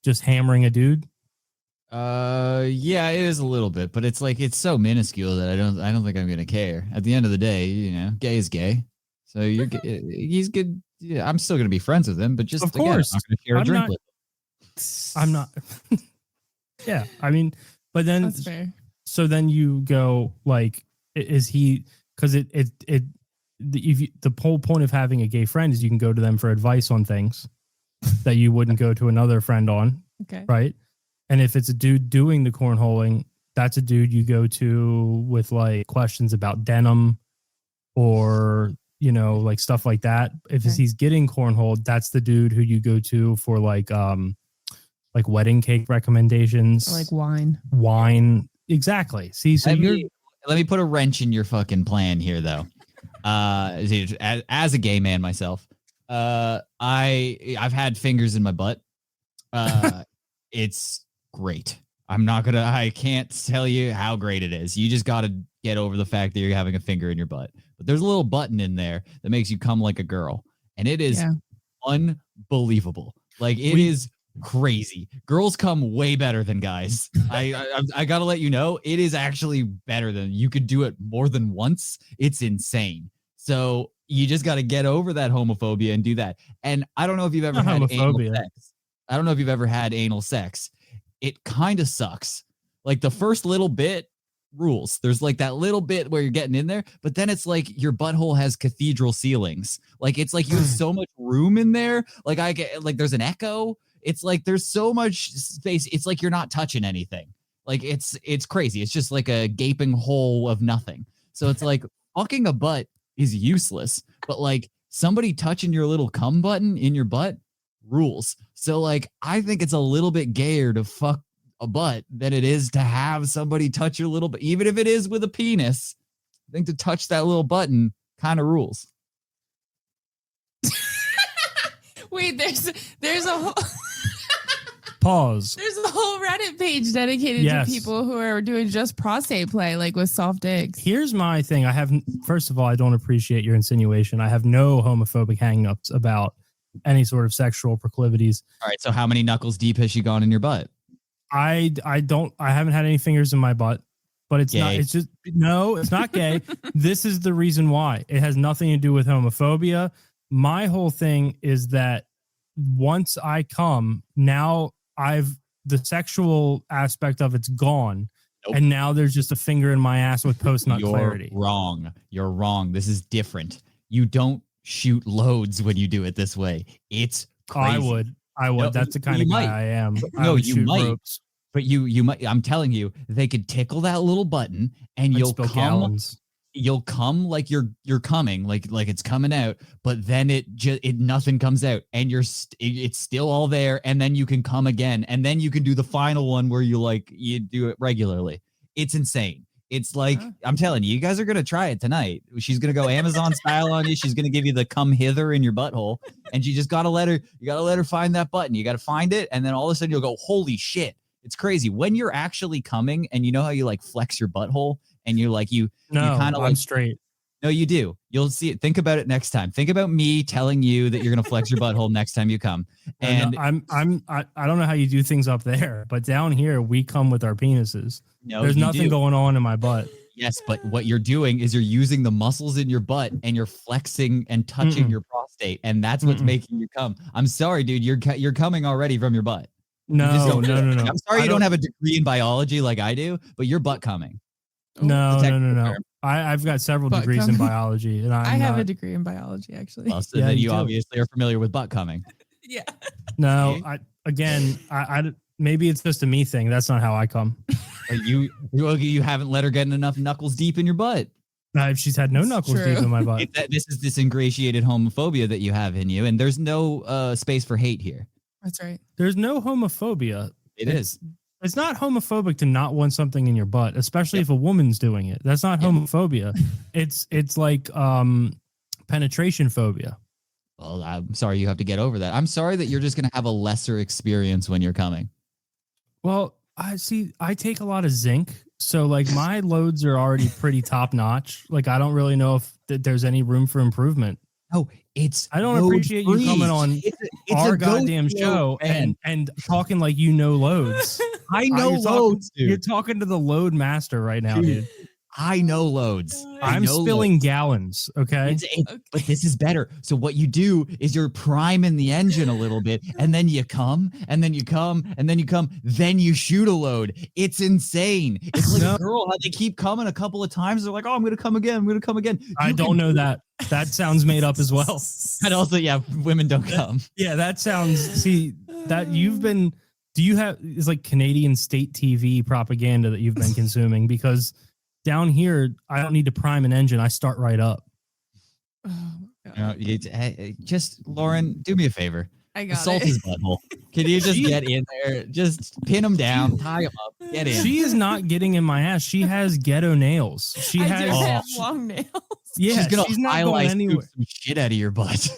just hammering a dude. Yeah, it is a little bit, but it's like it's so minuscule that I don't think I'm gonna care. At the end of the day, gay is gay. So he's good. Yeah, I'm still gonna be friends with him, but just Of again, course. I'm not gonna share a I'm drink not- with him. I'm not. Yeah, I mean, But then, That's fair. so then you go like, is he? Because the whole point of having a gay friend is you can go to them for advice on things that you wouldn't go to another friend on, Okay. right? And if it's a dude doing the cornholing, that's a dude you go to with like questions about denim or, you know, like stuff like that. If Okay. he's getting cornholed, that's the dude who you go to for like wedding cake recommendations, Or like wine. wine. Exactly. See, so Let me put a wrench in your fucking plan here, though. As a gay man myself, I've had fingers in my butt. It's great. I can't tell you how great it is. You just got to get over the fact that you're having a finger in your butt. But there's a little button in there that makes you come like a girl. And it is unbelievable. Like, it is crazy. Girls come way better than guys. I got to let you know, it is actually better than, you could do it more than once. It's insane. So you just got to get over that homophobia and do that. And I don't know if you've ever had anal sex. I don't know if you've ever had anal sex. It kind of sucks. Like, the first little bit rules. There's like that little bit where you're getting in there, but then it's like your butthole has cathedral ceilings. Like, it's like you have so much room in there. Like, I get like there's an echo. It's like there's so much space. It's like you're not touching anything. Like, it's crazy. It's just like a gaping hole of nothing. So it's like fucking a butt is useless, but like somebody touching your little cum button in your butt rules. So like, I think it's a little bit gayer to fuck a butt than it is to have somebody touch your little bit, even if it is with a penis. I think to touch that little button kind of rules. Wait, there's a whole pause. there's a whole Reddit page dedicated to people who are doing just prostate play, like with soft dicks. Here's my thing. First of all, I don't appreciate your insinuation. I have no homophobic hangups about any sort of sexual proclivities. All right. So how many knuckles deep has she gone in your butt? I haven't had any fingers in my butt, but it's gay. It's not gay. This is the reason why. It has nothing to do with homophobia. My whole thing is that once I come, now the sexual aspect of it's gone. Nope. And now there's just a finger in my ass with post-nut clarity. You're wrong. This is different. You don't shoot loads when you do it this way. It's crazy. I would. No, that's the kind of guy I am. No, you might. Ropes. But you might. I'm telling you, they could tickle that little button, and you'll come. Gallons. You'll come like you're coming, like it's coming out. But then it nothing comes out, and it's still all there. And then you can come again, and then you can do the final one where you do it regularly. It's insane. It's like, I'm telling you, you guys are going to try it tonight. She's going to go Amazon style on you. She's going to give you the come hither in your butthole. And you just got to let her find that button. You got to find it. And then all of a sudden you'll go, holy shit. It's crazy. When you're actually coming and you know how you like flex your butthole and you're like, you kind of like straight. No, you do. You'll see it. Think about it next time. Think about me telling you that you're going to flex your butthole next time you come. And I don't know how you do things up there, but down here we come with our penises. No, there's nothing going on in my butt. Yes, but what you're doing is you're using the muscles in your butt and you're flexing and touching your prostate, and that's what's making you come. I'm sorry, dude. You're coming already from your butt. No. I'm sorry you don't have a degree in biology like I do, but you're butt coming. No. I've got several degrees in biology, and I have a degree in biology actually. Well, so then you obviously are familiar with butt coming. Yeah. No, I maybe it's just a me thing. That's not how I come. You haven't let her get enough knuckles deep in your butt. She's had no knuckles deep in my butt. This is this ingratiated homophobia that you have in you, and there's no space for hate here. That's right. There's no homophobia. It's not homophobic to not want something in your butt, especially if a woman's doing it. That's not homophobia. It's like penetration phobia. Well, I'm sorry you have to get over that. I'm sorry that you're just going to have a lesser experience when you're coming. Well, I take a lot of zinc, so like my loads are already pretty top notch. Like I don't really know if there's any room for improvement. Oh, I don't appreciate you coming on our goddamn show and talking like you know loads. I know loads, dude. You're talking to the load master right now, dude. I know loads. I'm spilling gallons. Okay. But this is better. So what you do is you're priming the engine a little bit, and then you come, and then you come, and then you come, then you shoot a load. It's insane. It's like a girl, how they keep coming a couple of times. They're like, oh, I'm going to come again. I'm going to come again. I don't know that. That sounds made up as well. And also, yeah, women don't come. Yeah, that sounds, see, that you've been, do you have, it's like Canadian state TV propaganda that you've been consuming, because down here, I don't need to prime an engine. I start right up. Just, Lauren, do me a favor. I got Assault it. his butthole. Can you just get in there? Just pin him down, tie him up, get in. She is not getting in my ass. She has ghetto nails. She I has do have long nails. Yeah, she's gonna not going highlight anywhere. some shit out of your butt.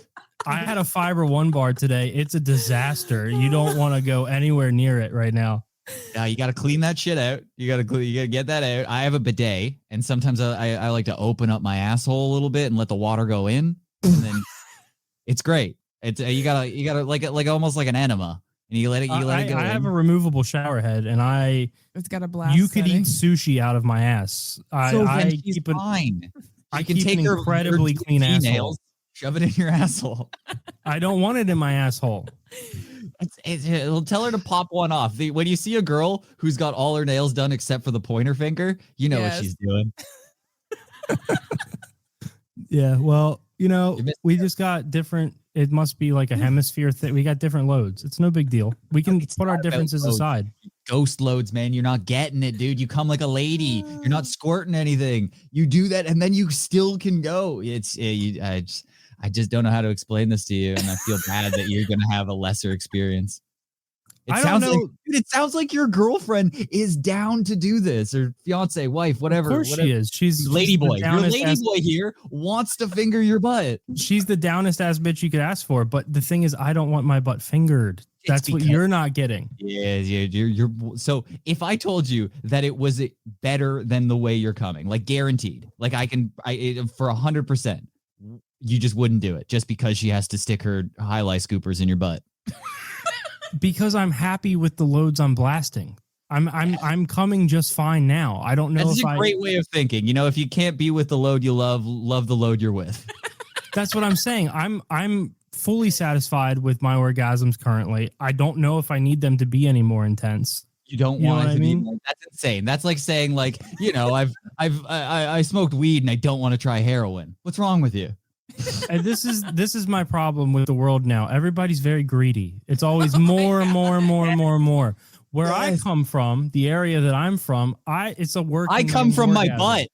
I had a Fiber One bar today. It's a disaster. You don't want to go anywhere near it right now. Yeah, you got to clean that shit out. You got to get that out. I have a bidet, and sometimes I like to open up my asshole a little bit and let the water go in, and then it's great. It's you gotta like almost like an enema, and you let it go. I have a removable shower head, and it's got a blast. You could eat sushi out of my ass. I keep it fine. I can take an incredibly clean asshole. Shove it in your asshole. I don't want it in my asshole. It'll tell her to pop one off. When you see a girl who's got all her nails done except for the pointer finger, you know what she's doing. Yeah, well, we just got different. It must be like a hemisphere thing. We got different loads. It's no big deal. We can put our differences aside. Ghost loads, man. You're not getting it, dude. You come like a lady. You're not squirting anything. You do that, and then you still can go. I just don't know how to explain this to you, and I feel bad that you're going to have a lesser experience. It sounds like your girlfriend is down to do this, or fiance, wife, whatever. Of course she is. She's ladyboy. Your ladyboy here wants to finger your butt. She's the downest ass bitch you could ask for. But the thing is, I don't want my butt fingered. That's what you're not getting. Yeah, you're. So if I told you that it was better than the way you're coming, like guaranteed, like for 100%. You just wouldn't do it just because she has to stick her highlight scoopers in your butt. Because I'm happy with the loads I'm blasting. I'm coming just fine now. I don't know. That's a great way of thinking. If you can't be with the load you love the load you're with. That's what I'm saying. I'm fully satisfied with my orgasms currently. I don't know if I need them to be any more intense. You don't want it to be. That's insane. That's like saying I smoked weed and I don't want to try heroin. What's wrong with you? And this is my problem with the world now. Everybody's very greedy. It's always more and more and more and more and more. Where I come from, the area that I'm from, it's a working. I come from my butt.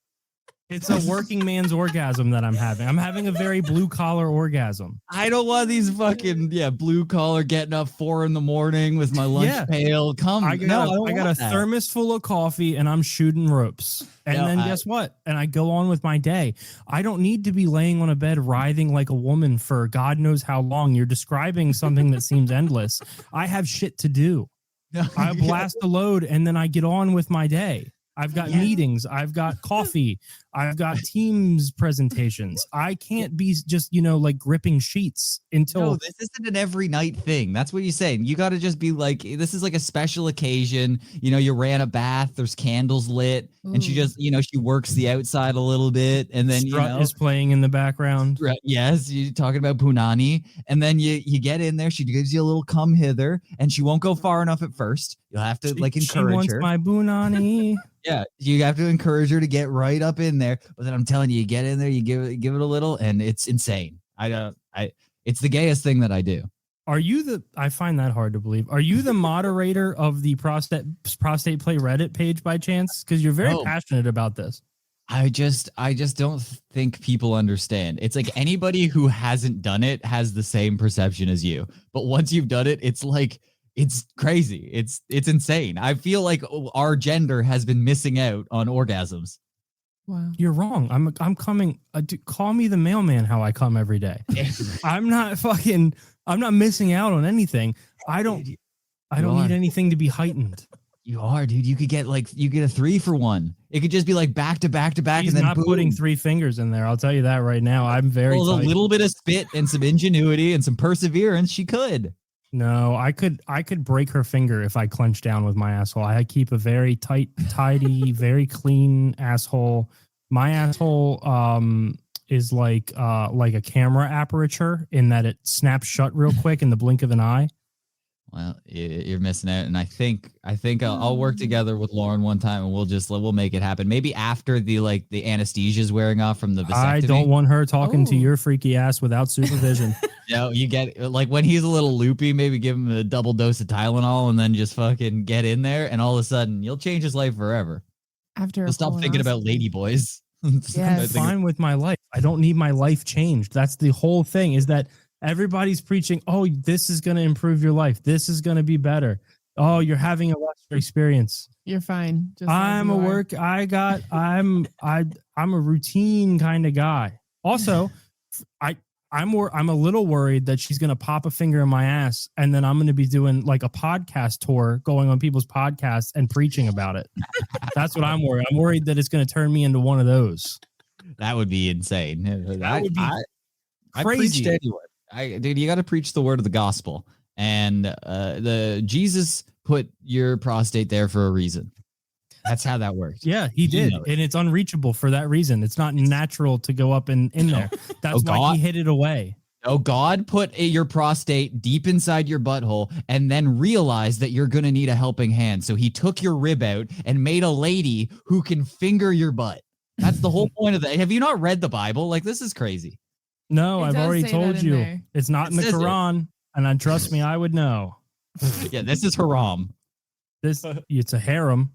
It's a working man's orgasm that I'm having. I'm having a very blue collar orgasm. I don't want these fucking blue collar getting up 4 a.m. with my lunch pail. I got a thermos full of coffee and I'm shooting ropes. And then guess what? And I go on with my day. I don't need to be laying on a bed writhing like a woman for God knows how long. You're describing something that seems endless. I have shit to do. I blast the load and then I get on with my day. I've got meetings. I've got coffee. I've got Teams presentations. I can't be just, like gripping sheets until. No, this isn't an every night thing. That's what you're saying. You got to just be like, this is like a special occasion. You ran a bath. There's candles lit. And she just, she works the outside a little bit. And then, Strut is playing in the background. Yes. You're talking about Punani. And then you get in there. She gives you a little come hither and she won't go far enough at first. You'll have to encourage her. She wants my Punani. Yeah, you have to encourage her to get right up in there. But then I'm telling you, get in there, you give it a little, and it's insane. It's the gayest thing that I do. I find that hard to believe. Are you the moderator of the prostate play Reddit page by chance? Because you're very passionate about this. I just don't think people understand. It's like anybody who hasn't done it has the same perception as you. But once you've done it, it's like, it's crazy. It's insane. I feel like our gender has been missing out on orgasms. Wow. You're wrong. I'm coming. Call me the mailman how I come every day. I'm not missing out on anything. I don't need anything to be heightened. You are, dude. You get a 3 for 1. It could just be like back to back to back. He's and then not putting 3 fingers in there. I'll tell you that right now. I'm very. Well, a little bit of spit and some ingenuity and some perseverance. She could. No, I could break her finger if I clench down with my asshole. I keep a very tight, tidy, very clean asshole. My asshole is like a camera aperture in that it snaps shut real quick in the blink of an eye. Well, you're missing out, and I think I'll work together with Lauren one time, and we'll make it happen. Maybe after the anesthesia is wearing off from the vasectomy. I don't want her talking to your freaky ass without supervision. You get like when he's a little loopy, maybe give him a double dose of Tylenol, and then just fucking get in there, and all of a sudden you'll change his life forever. After he'll stop thinking about ladyboys. Yeah, I'm fine with my life. I don't need my life changed. That's the whole thing. Is that everybody's preaching, oh, this is going to improve your life. This is going to be better. Oh, you're having a lesser experience. You're fine. Just I'm a work. I'm a routine kind of guy. Also, I'm a little worried that she's going to pop a finger in my ass and then I'm going to be doing like a podcast tour, going on people's podcasts and preaching about it. That's what I'm worried. I'm worried that it's going to turn me into one of those. That would be insane. That would be crazy. I preached anyway. Dude, you got to preach the word of the gospel, and the Jesus put your prostate there for a reason. That's how that works. Yeah, he did, and it's unreachable for that reason. It's not natural to go up in there. That's why he hid it away. Oh, God put your prostate deep inside your butthole and then realized that you're going to need a helping hand. So he took your rib out and made a lady who can finger your butt. That's the whole point of that. Have you not read the Bible? Like, this is crazy. No, I've already told you. It's not in the Quran, and trust me, I would know. Yeah, this is haram. It's a harem.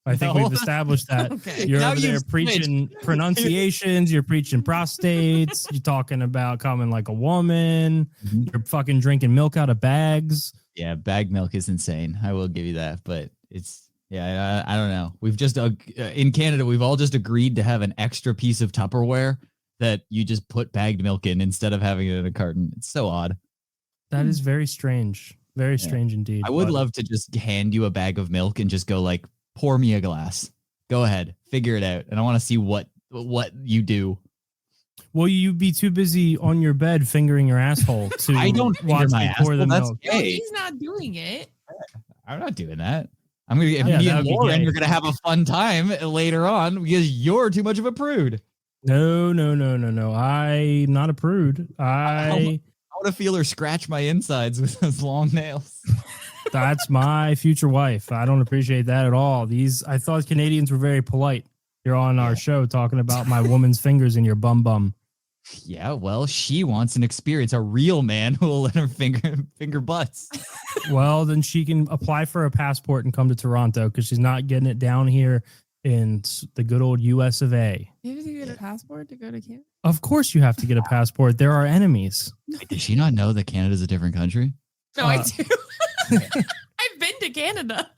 I think we've established that. Okay. You're over there preaching pronunciations. You're preaching prostates. You're talking about coming like a woman. Mm-hmm. You're fucking drinking milk out of bags. Yeah, bag milk is insane. I will give you that, but it's I don't know. We've just in Canada, we've all just agreed to have an extra piece of Tupperware that you just put bagged milk in instead of having it in a carton. It's so odd. That is very strange. Very strange indeed. I would love to just hand you a bag of milk and just go like, pour me a glass. Go ahead. Figure it out. And I want to see what you do. Well, you'd be too busy on your bed fingering your asshole to I don't watch me pour the milk. No, he's not doing it. I'm not doing that. I'm going to get me and Lauren. You're going to have a fun time later on because you're too much of a prude. No. I'm not a prude. I want to feel her scratch my insides with those long nails. That's my future wife. I don't appreciate that at all. I thought Canadians were very polite. You're on our show talking about my woman's fingers in your bum. Yeah, well, she wants an experience, a real man who will let her finger butts. Well, then she can apply for a passport and come to Toronto because she's not getting it down here in the good old US of A. You have to get a passport to go to Canada? Of course you have to get a passport. There are enemies. Wait, does she not know that Canada's a different country? No, I do. I've been to Canada.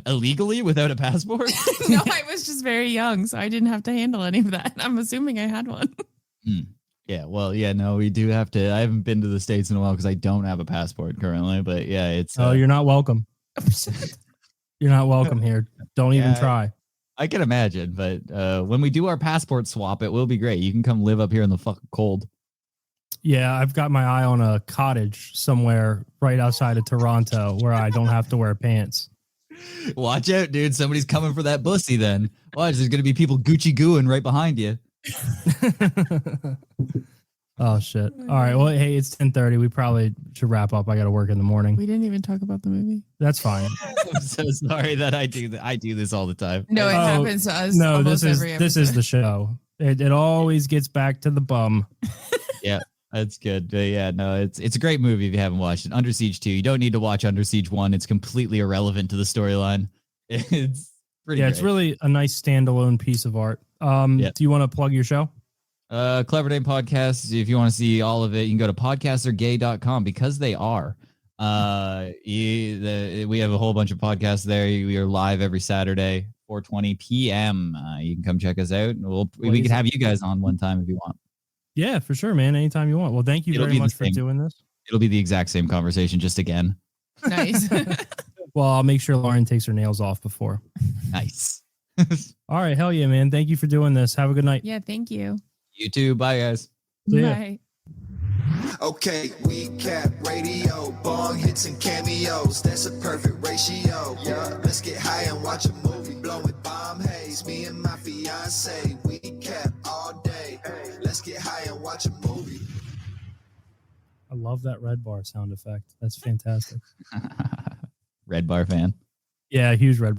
Illegally without a passport? No, I was just very young, so I didn't have to handle any of that. I'm assuming I had one. Yeah, well, no, we do have to. I haven't been to the States in a while because I don't have a passport currently, but yeah, it's... you're not welcome. You're not welcome here. Don't even try. I can imagine, but when we do our passport swap, it will be great. You can come live up here in the fucking cold. Yeah, I've got my eye on a cottage somewhere right outside of Toronto where I don't have to wear pants. Watch out, dude. Somebody's coming for that bussy then. Watch, there's going to be people Gucci gooing right behind you. Oh, shit. All right. Well, hey, it's 10:30. We probably should wrap up. I got to work in the morning. We didn't even talk about the movie. That's fine. I'm so sorry that I do that. I do this all the time. No, it happens to us. No, this is the show. It always gets back to the bum. Yeah. That's good. Yeah, no, it's a great movie if you haven't watched it. Under Siege 2. You don't need to watch Under Siege 1. It's completely irrelevant to the storyline. It's pretty great. It's really a nice standalone piece of art. Do you want to plug your show? Clever Name Podcast. If you want to see all of it, you can go to podcastergay.com because they are. We have a whole bunch of podcasts there. We are live every Saturday, 4:20 p.m. You can come check us out. We can have you guys on one time if you want. Yeah, for sure, man. Anytime you want. Well, thank you very much for doing this. It'll be the exact same conversation, just again. Nice. Well, I'll make sure Lauren takes her nails off before. Nice. All right. Hell yeah, man. Thank you for doing this. Have a good night. Yeah, thank you. You too. Bye, guys. Bye. Okay, we cap radio, bong hits and cameos. That's a perfect ratio. Yeah, let's get high and watch a movie, blowing bomb haze. Me and my fiance, we cap all day. Let's get high and watch a movie. I love that red bar sound effect. That's fantastic. Red bar fan. Yeah, huge red